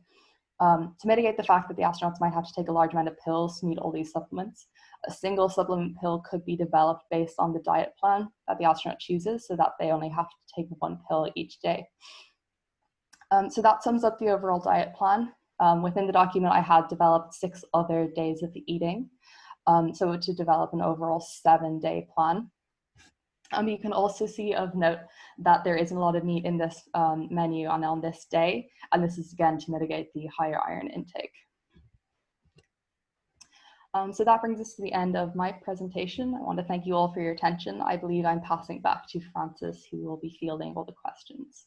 to mitigate the fact that the astronauts might have to take a large amount of pills to meet all these supplements, a single supplement pill could be developed based on the diet plan that the astronaut chooses so that they only have to take 1 pill each day. So that sums up the overall diet plan. Within the document, I had developed 6 other days of eating. So to develop an overall 7-day plan. You can also see of note that there isn't a lot of meat in this menu on this day, and this is again to mitigate the higher iron intake. So that brings us to the end of my presentation. I want to thank you all for your attention. I believe I'm passing back to Francis, who will be fielding all the questions.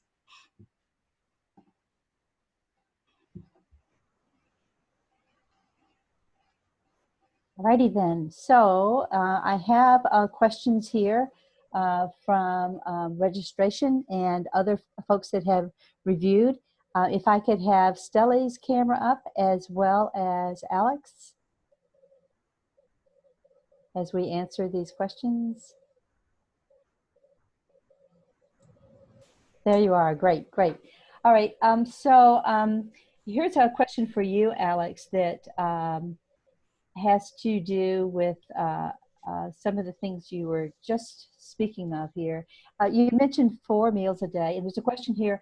Alrighty then. So I have questions here from registration and other folks that have reviewed. If I could have Stellie's camera up as well as Alix as we answer these questions. There you are. Great, great. All right. Here's a question for you, Alix, that has to do with some of the things you were just speaking of here. You mentioned 4 meals a day, and there's a question here.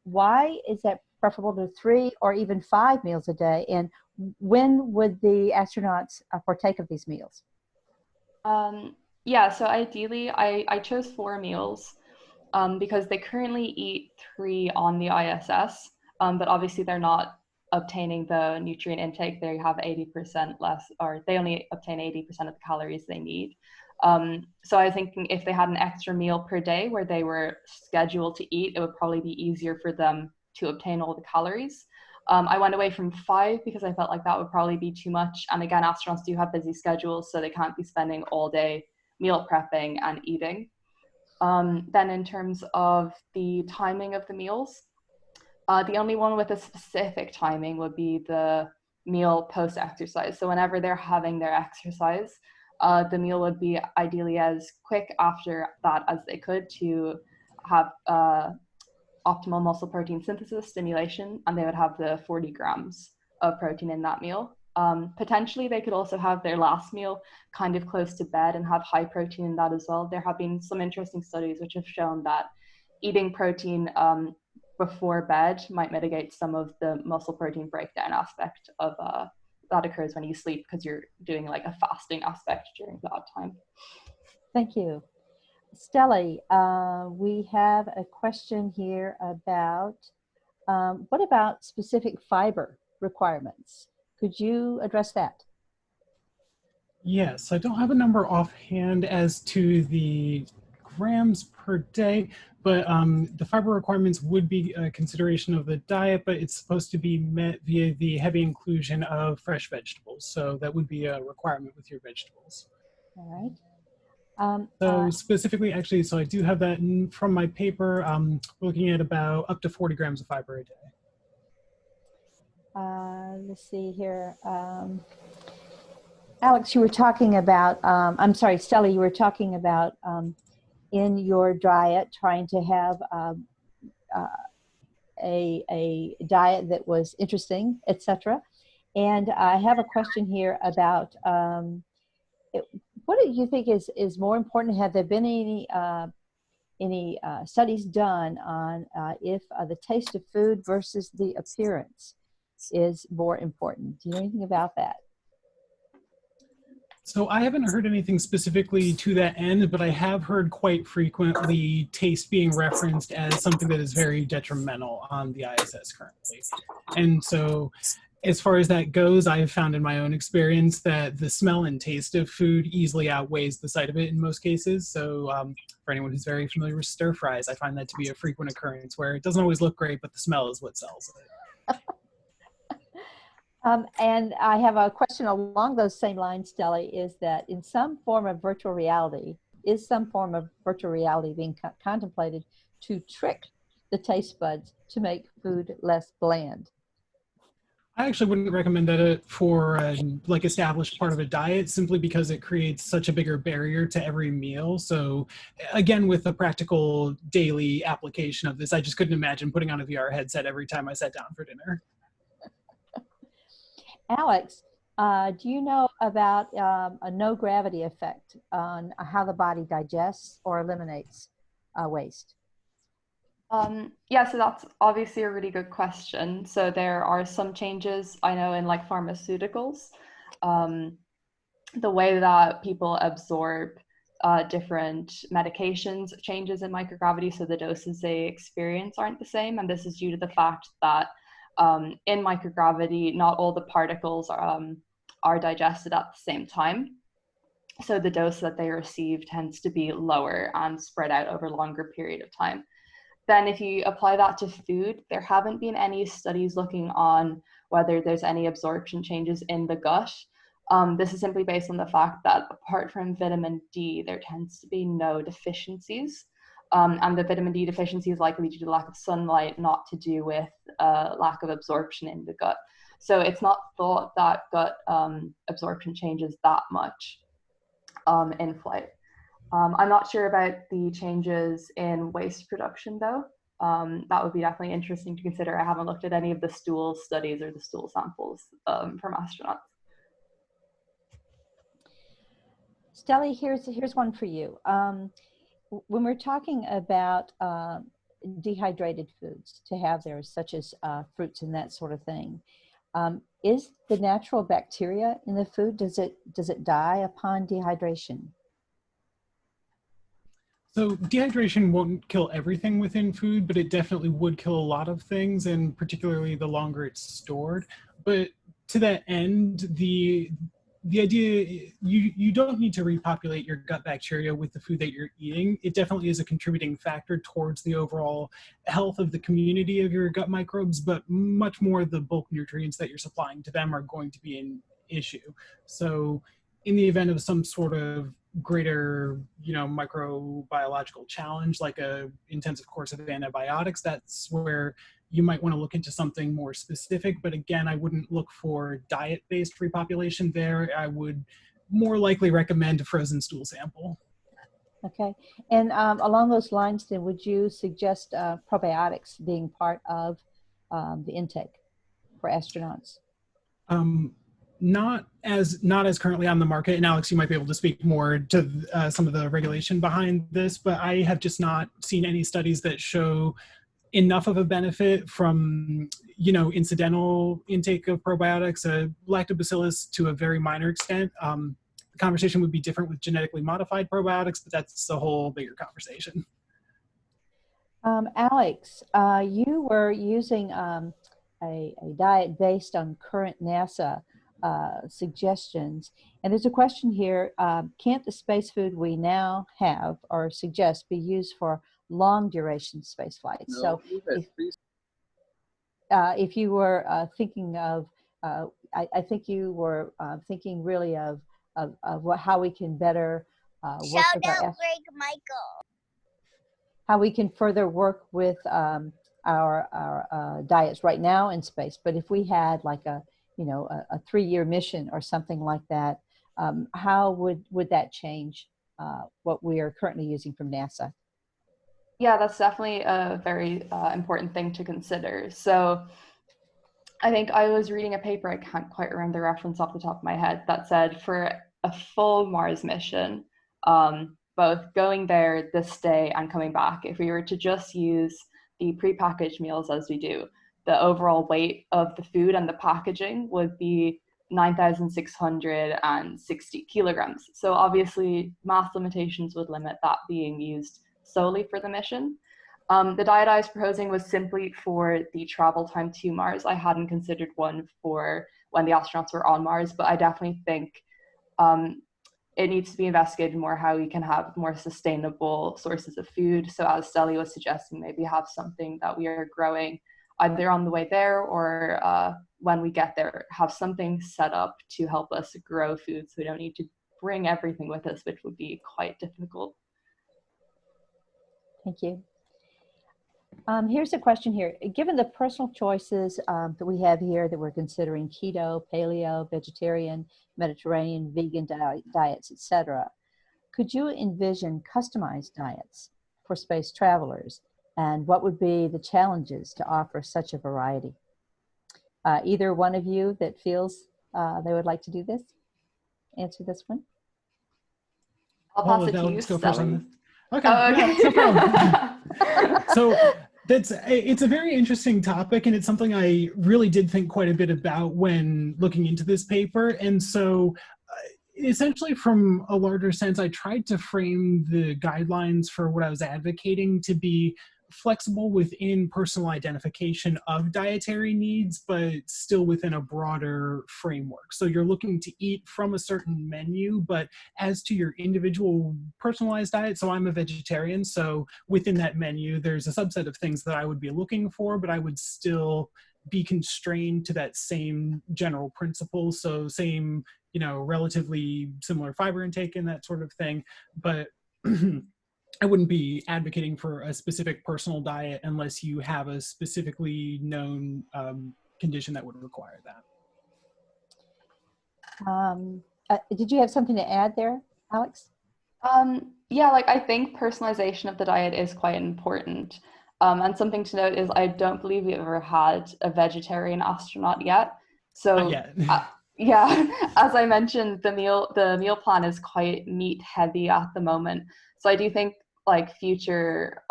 Why is that preferable to 3 or even 5 meals a day? And when would the astronauts partake of these meals? Yeah, so ideally I chose 4 meals because they currently eat 3 on the ISS, but obviously they're not obtaining the nutrient intake. They have 80% less, or they only obtain 80% of the calories they need. So I think if they had an extra meal per day where they were scheduled to eat, it would probably be easier for them to obtain all the calories. I went away from 5 because I felt like that would probably be too much. And again, astronauts do have busy schedules, so they can't be spending all day meal prepping and eating. Then in terms of the timing of the meals, the only one with a specific timing would be the meal post-exercise. So whenever they're having their exercise, the meal would be ideally as quick after that as they could to have optimal muscle protein synthesis stimulation, and they would have the 40 grams of protein in that meal. Potentially, they could also have their last meal kind of close to bed and have high protein in that as well. There have been some interesting studies which have shown that eating protein before bed might mitigate some of the muscle protein breakdown aspect of that occurs when you sleep, because you're doing like a fasting aspect during that time. Thank you. Stellie, we have a question here about what about specific fiber requirements? Could you address that? Yes, I don't have a number offhand as to the grams per day, but the fiber requirements would be a consideration of the diet, but it's supposed to be met via the heavy inclusion of fresh vegetables. So that would be a requirement with your vegetables. All right. So specifically, actually, so I do have that from my paper. We're looking at about up to 40 grams of fiber a day. Let's see here. Alix, you were talking about, I'm sorry, Stellie, you were talking about in your diet trying to have a diet that was interesting, etc. And I have a question here about what do you think is more important? Have there been any studies done on if the taste of food versus the appearance is more important? Do you know anything about that? So I haven't heard anything specifically to that end, but I have heard quite frequently taste being referenced as something that is very detrimental on the ISS currently. And so as far as that goes, I have found in my own experience that the smell and taste of food easily outweighs the sight of it in most cases. So for anyone who's very familiar with stir fries, I find that to be a frequent occurrence where it doesn't always look great, but the smell is what sells it. And I have a question along those same lines, Stellie, is that in some form of virtual reality, is some form of virtual reality being contemplated to trick the taste buds to make food less bland? I actually wouldn't recommend that for like established part of a diet, simply because it creates such a bigger barrier to every meal. So again, with the practical daily application of this, I just couldn't imagine putting on a VR headset every time I sat down for dinner. Alix, do you know about a no gravity effect on how the body digests or eliminates waste? Yeah, so that's obviously a really good question. So there are some changes I know in like pharmaceuticals. The way that people absorb different medications changes in microgravity, so the doses they experience aren't the same. And this is due to the fact that in microgravity, not all the particles are digested at the same time. So the dose that they receive tends to be lower and spread out over a longer period of time. Then if you apply that to food, there haven't been any studies looking on whether there's any absorption changes in the gut. This is simply based on the fact that apart from vitamin D, there tends to be no deficiencies. And the vitamin D deficiency is likely due to lack of sunlight, not to do with lack of absorption in the gut. So it's not thought that gut absorption changes that much in flight. I'm not sure about the changes in waste production though. That would be definitely interesting to consider. I haven't looked at any of the stool studies or the stool samples from astronauts. Stellie, here's one for you. When we're talking about dehydrated foods to have there, such as fruits and that sort of thing, is the natural bacteria in the food, does it die upon dehydration? So dehydration won't kill everything within food, but it definitely would kill a lot of things, and particularly the longer it's stored. But to that end, the idea, you don't need to repopulate your gut bacteria with the food that you're eating. It definitely is a contributing factor towards the overall health of the community of your gut microbes, but much more the bulk nutrients that you're supplying to them are going to be an issue. So in the event of some sort of greater, microbiological challenge, like a intensive course of antibiotics, that's where you might want to look into something more specific. But again, I wouldn't look for diet-based repopulation there. I would more likely recommend a frozen stool sample. Okay, and along those lines then, would you suggest probiotics being part of the intake for astronauts? Not as currently on the market, and Alex, you might be able to speak more to some of the regulation behind this, but I have just not seen any studies that show enough of a benefit from, incidental intake of probiotics. Lactobacillus to a very minor extent. The conversation would be different with genetically modified probiotics, but that's a whole bigger conversation. Alex, you were using a diet based on current NASA suggestions, and there's a question here: can't the space food we now have or suggest be used for long duration space flights? No, so if you were thinking of, I think you were thinking really of how we can better work with our Greg Michael. How we can further work with our diets right now in space. But if we had like a 3-year mission or something like that, how would that change what we are currently using from NASA? Yeah, that's definitely a very important thing to consider. So I think I was reading a paper, I can't quite remember the reference off the top of my head, that said for a full Mars mission, both going there this day and coming back, if we were to just use the prepackaged meals as we do, the overall weight of the food and the packaging would be 9,660 kilograms. So obviously mass limitations would limit that being used solely for the mission. The diet I was proposing was simply for the travel time to Mars. I hadn't considered one for when the astronauts were on Mars, but I definitely think it needs to be investigated more how we can have more sustainable sources of food. So as Stellie was suggesting, maybe have something that we are growing either on the way there or when we get there, have something set up to help us grow food so we don't need to bring everything with us, which would be quite difficult. Thank you. Here's a question here. Given the personal choices that we have here that we're considering keto, paleo, vegetarian, Mediterranean, vegan diets, etc., could you envision customized diets for space travelers? And what would be the challenges to offer such a variety? Either one of you that feels they would like to do this, answer this one. I'll pass it to you, Stellie. Okay, oh, okay. No problem. So it's a very interesting topic, and it's something I really did think quite a bit about when looking into this paper. And so essentially from a larger sense, I tried to frame the guidelines for what I was advocating to be flexible within personal identification of dietary needs, but still within a broader framework. So you're looking to eat from a certain menu, but as to your individual personalized diet, so I'm a vegetarian, so within that menu, there's a subset of things that I would be looking for, but I would still be constrained to that same general principle. So same, you know, relatively similar fiber intake and that sort of thing. But I wouldn't be advocating for a specific personal diet unless you have a specifically known condition that would require that. Did you have something to add there, Alex? Yeah, like I think personalization of the diet is quite important. And something to note is I don't believe we've ever had a vegetarian astronaut yet. So yeah, as I mentioned, the meal plan is quite meat heavy at the moment. So I do think like future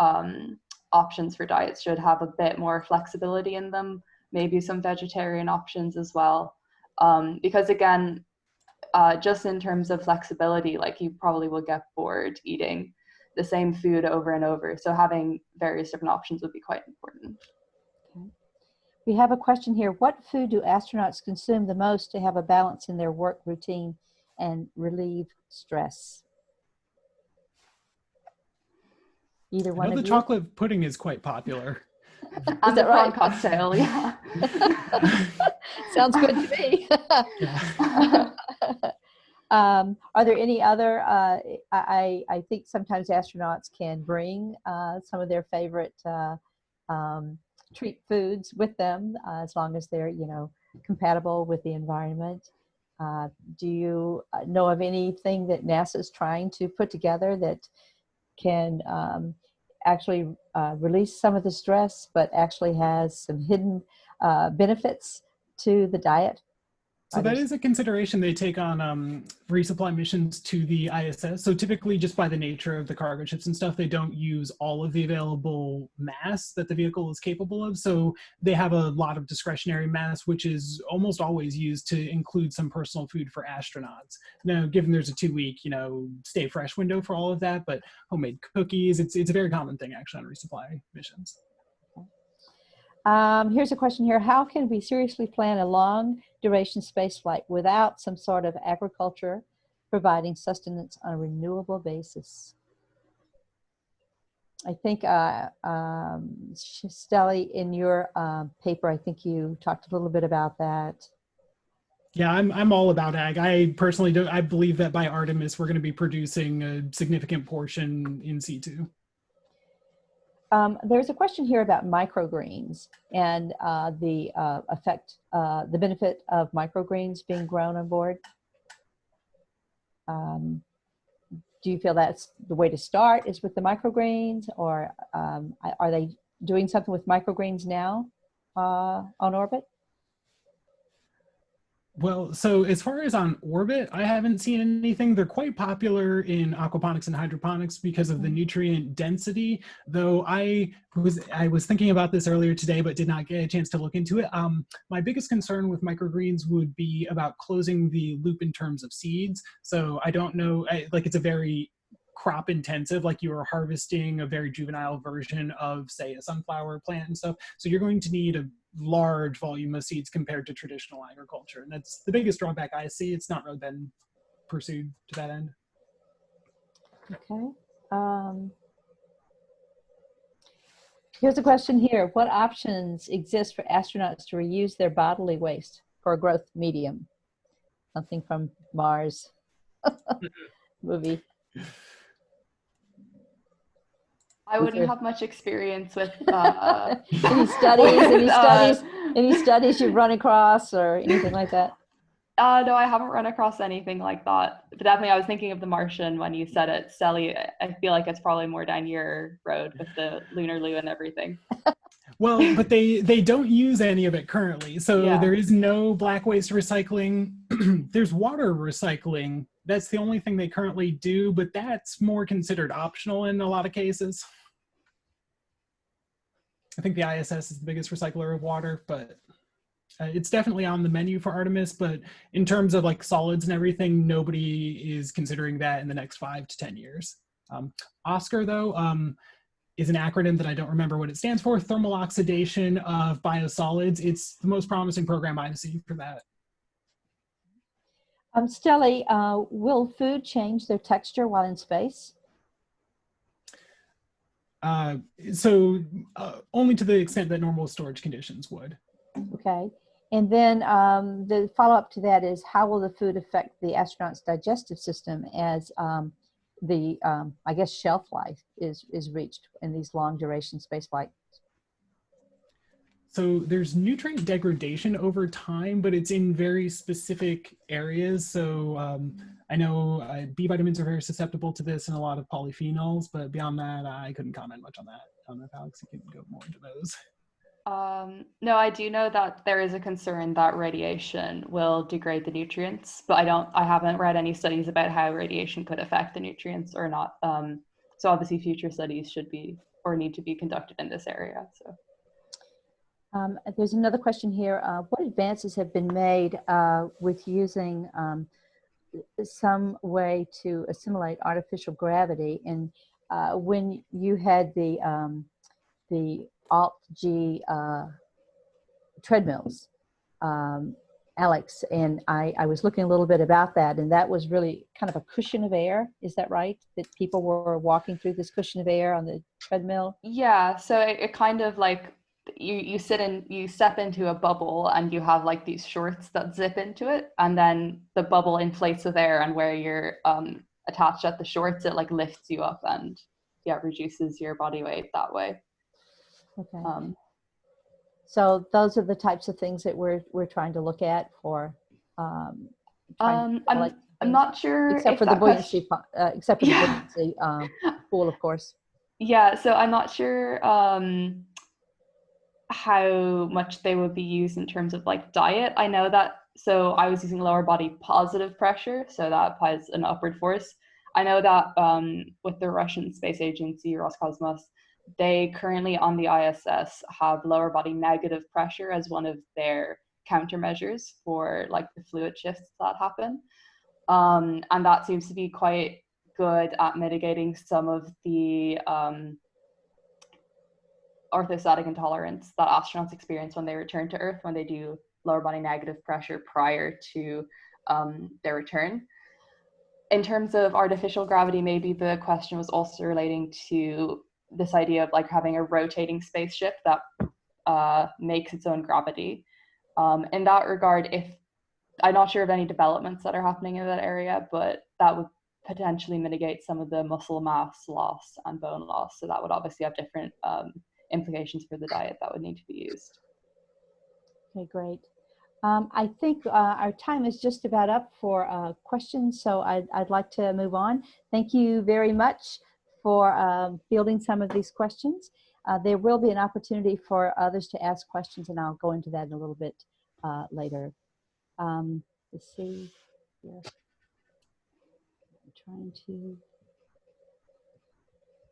options for diets should have a bit more flexibility in them, maybe some vegetarian options as well. Because again, just in terms of flexibility, like you probably will get bored eating the same food over and over. So having various different options would be quite important. Okay. We have a question here. What food do astronauts consume the most to have a balance in their work routine and relieve stress? Either one of you? The chocolate pudding is quite popular. And the prawn cocktail, yeah. Sounds good to me. Yeah. Are there any other, I think sometimes astronauts can bring some of their favorite treat foods with them, as long as they're, you know, compatible with the environment. Do you know of anything that NASA is trying to put together that can actually release some of the stress, but actually has some hidden benefits to the diet? So that is a consideration they take on resupply missions to the ISS. So typically, just by the nature of the cargo ships and stuff, they don't use all of the available mass that the vehicle is capable of. So they have a lot of discretionary mass, which is almost always used to include some personal food for astronauts. Now, given there's a 2-week, you know, stay fresh window for all of that, but homemade cookies, it's a very common thing actually on resupply missions. Here's a question here. How can we seriously plan a long duration space flight without some sort of agriculture providing sustenance on a renewable basis? I think, Stellie, in your paper, I think you talked a little bit about that. Yeah, I'm all about ag. I personally don't. I believe that by Artemis, we're going to be producing a significant portion in situ. There's a question here about microgreens and the the benefit of microgreens being grown on board. Do you feel that's the way to start is with the microgreens, or are they doing something with microgreens now on orbit? Well, so as far as on orbit, I haven't seen anything. They're quite popular in aquaponics and hydroponics because of the nutrient density, though I was thinking about this earlier today, but did not get a chance to look into it. My biggest concern with microgreens would be about closing the loop in terms of seeds. So I don't know, like it's a very crop intensive, like you are harvesting a very juvenile version of, say, a sunflower plant and stuff. So you're going to need a large volume of seeds compared to traditional agriculture. And that's the biggest drawback I see. It's not really been pursued to that end. Okay. Here's a question here. What options exist for astronauts to reuse their bodily waste for a growth medium? Something from Mars movie. I wouldn't have much experience with any studies you've run across or anything like that? No, I haven't run across anything like that. But definitely, I was thinking of The Martian when you said it, Stellie. I feel like it's probably more down your road with the lunar loo and everything. Well, but they don't use any of it currently. So Yeah. There is no black waste recycling. There's water recycling. That's the only thing they currently do, but that's more considered optional in a lot of cases. I think the ISS is the biggest recycler of water, but it's definitely on the menu for Artemis. But in terms of like solids and everything, nobody is considering that in the next 5 to 10 years. OSCAR, though, is an acronym that I don't remember what it stands for, thermal oxidation of biosolids. It's the most promising program I've seen for that. Stellie, will food change their texture while in space? Only to the extent that normal storage conditions would. Okay. And then the follow-up to that is, how will the food affect the astronaut's digestive system as I guess, shelf life is reached in these long duration space flights? So there's nutrient degradation over time, but it's in very specific areas. So I know B vitamins are very susceptible to this and a lot of polyphenols, but beyond that, I couldn't comment much on that. I don't know if Alex, you can go more into those. No, I do know that there is a concern that radiation will degrade the nutrients, but I haven't read any studies about how radiation could affect the nutrients or not. So obviously future studies should be or need to be conducted in this area. So. There's another question here. What advances have been made with using some way to assimilate artificial gravity? And when you had the Alt-G treadmills, Alix, and I was looking a little bit about that, and that was really kind of a cushion of air. Is that right? That people were walking through this cushion of air on the treadmill? Yeah, so it kind of like you step into a bubble and you have like these shorts that zip into it, and then the bubble inflates with air, and where you're attached at the shorts, it like lifts you up and reduces your body weight that way. Okay. So those are the types of things that we're trying to look at for. I'm not sure, except for the buoyancy, except for the buoyancy pool, of course. Yeah, so I'm not sure how much they would be used in terms of like diet. I know that, so I was using lower body positive pressure, so that applies an upward force. I know that with the Russian space agency, Roscosmos, they currently on the ISS have lower body negative pressure as one of their countermeasures for like the fluid shifts that happen. And that seems to be quite good at mitigating some of the orthostatic intolerance that astronauts experience when they return to Earth, when they do lower body negative pressure prior to their return. In terms of artificial gravity, maybe the question was also relating to this idea of like having a rotating spaceship that makes its own gravity. In that regard, I'm not sure of any developments that are happening in that area, but that would potentially mitigate some of the muscle mass loss and bone loss. So that would obviously have different implications for the diet that would need to be used. Okay, great. I think our time is just about up for questions, so I'd like to move on. Thank you very much for fielding some of these questions. There will be an opportunity for others to ask questions, and I'll go into that in a little bit later. Let's see here. I'm trying to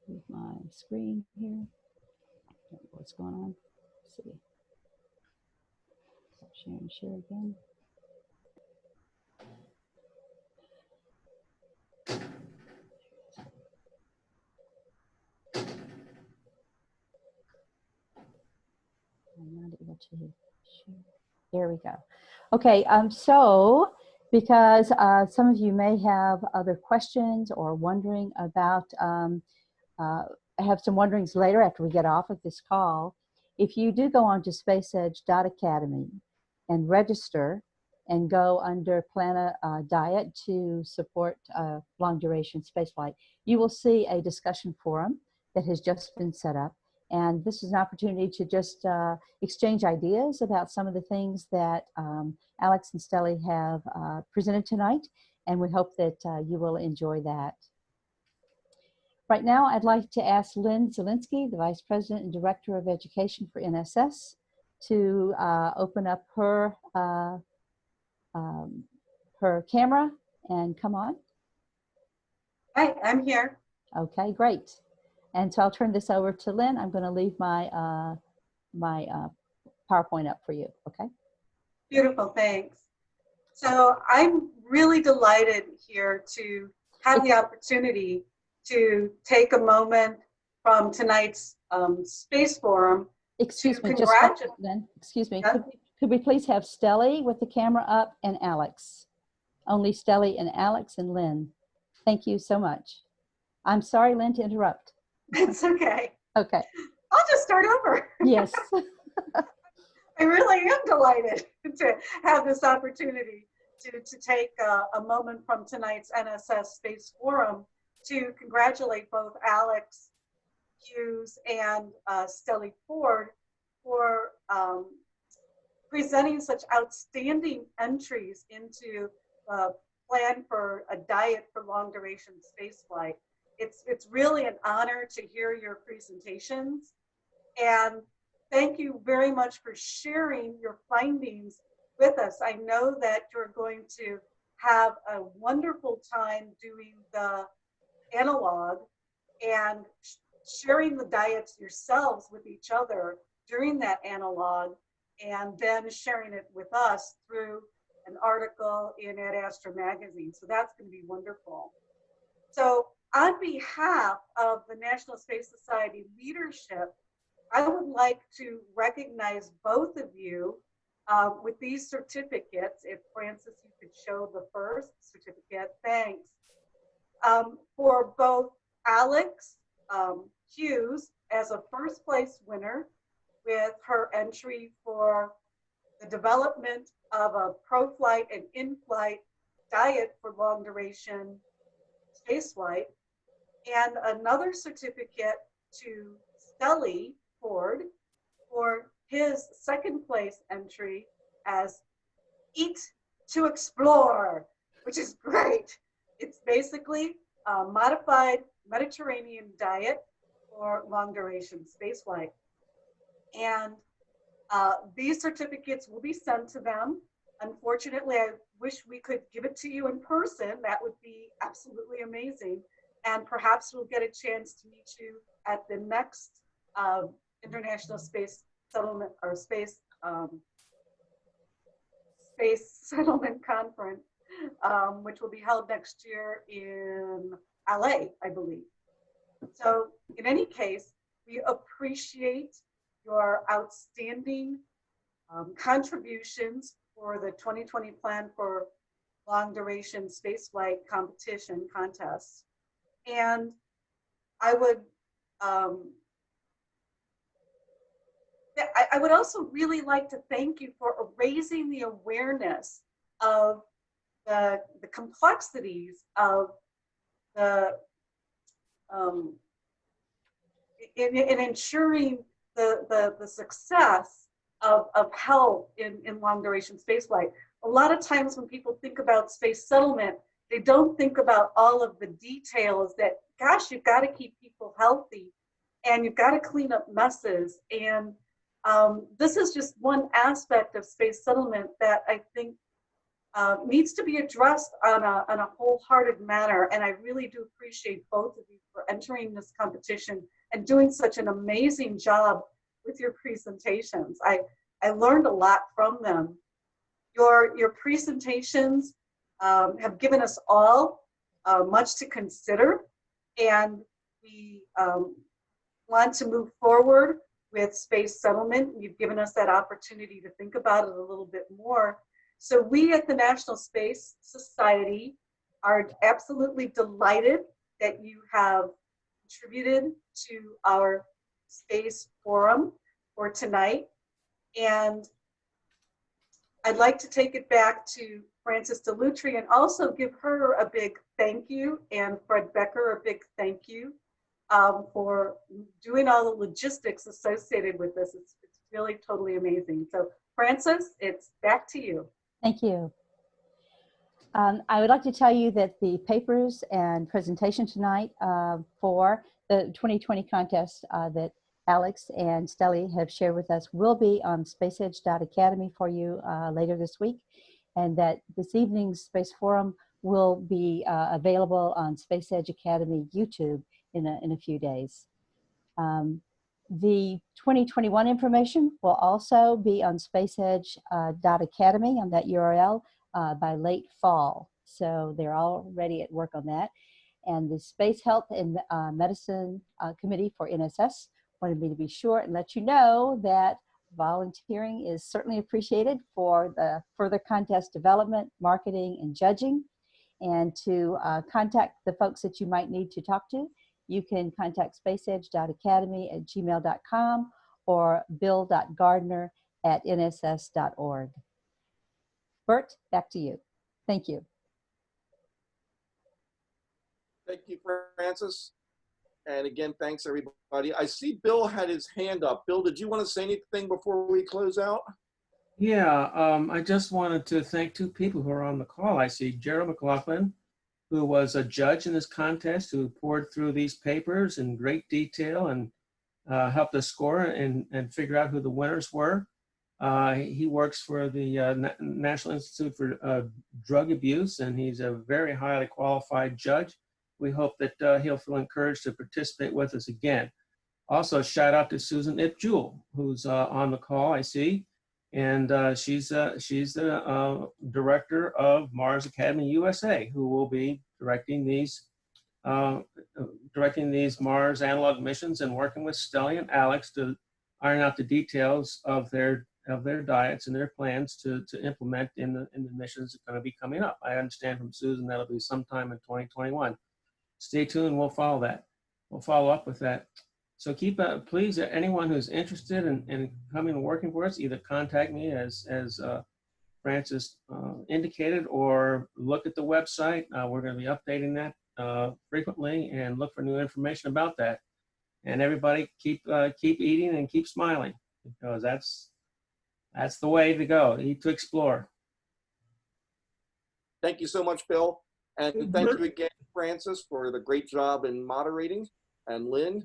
move my screen here. I don't know what's going on. Let's see. Share and share again. I'm not able to share. There we go. Okay, so because some of you may have other questions or wondering about, have some wonderings later after we get off of this call, if you do go on to spaceedge.academy and register and go under Plan a Diet to support long duration spaceflight, you will see a discussion forum that has just been set up. And this is an opportunity to just exchange ideas about some of the things that Alix and Stellie have presented tonight. And we hope that you will enjoy that. Right now, I'd like to ask Lynn Zielinski, the Vice President and Director of Education for NSS, to open up her camera and come on. Hi, I'm here. Okay, great. And so I'll turn this over to Lynn. I'm going to leave my my PowerPoint up for you, okay? Beautiful, thanks. So I'm really delighted here to have the opportunity to take a moment from tonight's Space Forum. Excuse me, just then. Excuse me. Yeah. Could we please have Stellie with the camera up and Alix? Only Stellie and Alix and Lynn. Thank you so much. I'm sorry, Lynn, to interrupt. It's okay. Okay. I'll just start over. Yes. I really am delighted to have this opportunity to take a moment from tonight's NSS Space Forum to congratulate both Alix, Hughes, and Stellie Ford for presenting such outstanding entries into a plan for a diet for long duration spaceflight. It's really an honor to hear your presentations, and thank you very much for sharing your findings with us. I know that you're going to have a wonderful time doing the analog and sharing the diets yourselves with each other during that analog, and then sharing it with us through an article in Ad Astra magazine. So that's going to be wonderful. So on behalf of the National Space Society leadership, I would like to recognize both of you with these certificates. If Francis, you could show the first certificate, thanks. For both Alix Hughes as a first place winner with her entry for the development of a pro-flight and in-flight diet for long duration spaceflight, and another certificate to Stellie Ford for his second place entry as Eat to Explore, which is great. It's basically a modified Mediterranean diet for long duration spaceflight. And these certificates will be sent to them. Unfortunately, I wish we could give it to you in person. That would be absolutely amazing. And perhaps we'll get a chance to meet you at the next International Space Settlement or Space Settlement Conference, which will be held next year in LA, I believe. So in any case, we appreciate your outstanding contributions for the 2020 plan for long duration spaceflight competition contest. And I would also really like to thank you for raising the awareness of the complexities of the in ensuring the success of health in long duration spaceflight. A lot of times when people think about space settlement, they don't think about all of the details that, gosh, you've got to keep people healthy and you've got to clean up messes. And this is just one aspect of space settlement that I think needs to be addressed on a wholehearted manner. And I really do appreciate both of you for entering this competition and doing such an amazing job with your presentations. I learned a lot from them. Your presentations have given us all much to consider, and we want to move forward with space settlement. You've given us that opportunity to think about it a little bit more. So we at the National Space Society are absolutely delighted that you have contributed to our space forum for tonight. And I'd like to take it back to Frances Dellutri and also give her a big thank you, and Fred Becker a big thank you for doing all the logistics associated with this. It's really totally amazing. So Frances, it's back to you. Thank you. I would like to tell you that the papers and presentation tonight for the 2020 contest that Alix and Stellie have shared with us will be on spaceedge.academy for you later this week, and that this evening's Space Forum will be available on Space Edge Academy YouTube in a few days. The 2021 information will also be on spaceedge.academy on that URL by late fall. So they're already at work on that. And the Space Health and Medicine Committee for NSS wanted me to be sure and let you know that volunteering is certainly appreciated for the further contest development, marketing, and judging. And to contact the folks that you might need to talk to, you can contact spaceedge.academy@gmail.com or bill.gardner bert@nss.org. Bert, back to you. Thank you. Thank you, Francis. And again, thanks everybody. I see Bill had his hand up. Bill, did you want to say anything before we close out? Yeah, I just wanted to thank two people who are on the call. I see Gerald McLaughlin, who was a judge in this contest, who poured through these papers in great detail and helped us score and figure out who the winners were. He works for the National Institute for Drug Abuse, and he's a very highly qualified judge. We hope that he'll feel encouraged to participate with us again. Also, shout out to Susan Ipjewel, who's on the call, I see. And she's the director of Mars Academy USA, who will be directing these Mars analog missions and working with Stellie and Alix to iron out the details of their diets and their plans to implement in the missions that are going to be coming up. I understand from Susan that'll be sometime in 2021. Stay tuned. We'll follow that. We'll follow up with that. So keep please, anyone who's interested in coming and working for us, either contact me as Francis indicated, or look at the website. We're going to be updating that frequently, and look for new information about that. And everybody keep eating and keep smiling, because that's the way to go. Eat to explore. Thank you so much, Bill. And thank you again, Francis, for the great job in moderating, and Lynn.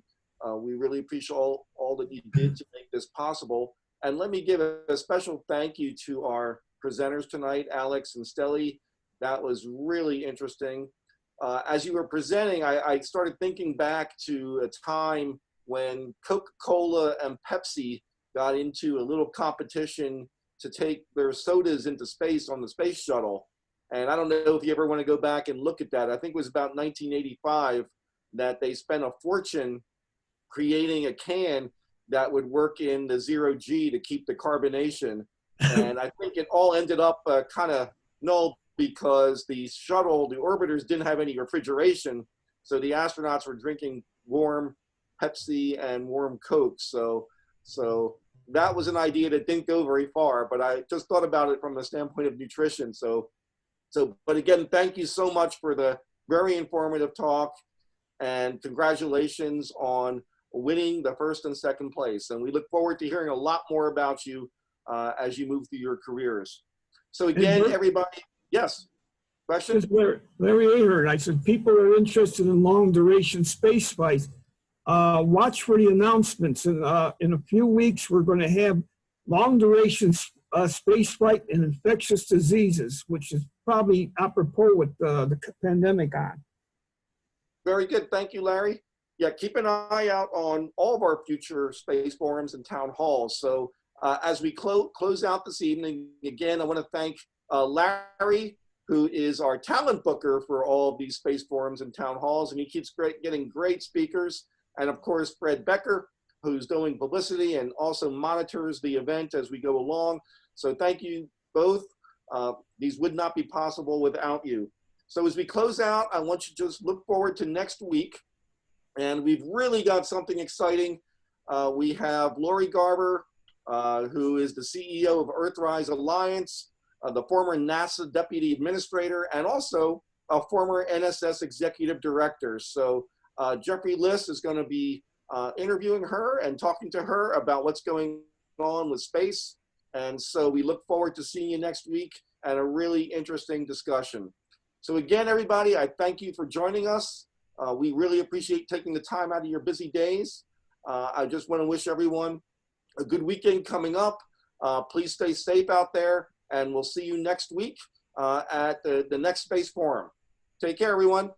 We really appreciate all that you did to make this possible. And let me give a special thank you to our presenters tonight, Alix and Stellie. That was really interesting. As you were presenting, I started thinking back to a time when Coca-Cola and Pepsi got into a little competition to take their sodas into space on the space shuttle. And I don't know if you ever want to go back and look at that. I think it was about 1985 that they spent a fortune creating a can that would work in the 0G to keep the carbonation. And I think it all ended up kind of null, because the shuttle, the orbiters, didn't have any refrigeration. So the astronauts were drinking warm Pepsi and warm Coke. So that was an idea that didn't go very far, but I just thought about it from the standpoint of nutrition. But again, thank you so much for the very informative talk, and congratulations on winning the first and second place. And we look forward to hearing a lot more about you as you move through your careers. So again, everybody, yes, question? This is Larry Ahern. I said, people are interested in long duration space flights. Watch for the announcements. In a few weeks, we're going to have long duration space flight and infectious diseases, which is probably apropos with the pandemic on. Very good. Thank you, Larry. Yeah, keep an eye out on all of our future space forums and town halls. So as we close out this evening, again, I want to thank Larry, who is our talent booker for all of these space forums and town halls, and he keeps getting great speakers. And of course, Fred Becker, who's doing publicity and also monitors the event as we go along. So thank you both. These would not be possible without you. So as we close out, I want you to just look forward to next week. And we've really got something exciting. We have Lori Garber, who is the CEO of Earthrise Alliance, the former NASA Deputy Administrator, and also a former NSS Executive Director. So Jeffrey Liss is going to be interviewing her and talking to her about what's going on with space. And so we look forward to seeing you next week and a really interesting discussion. So again, everybody, I thank you for joining us. We really appreciate taking the time out of your busy days. I just want to wish everyone a good weekend coming up. Please stay safe out there, and we'll see you next week at the next Space Forum. Take care, everyone.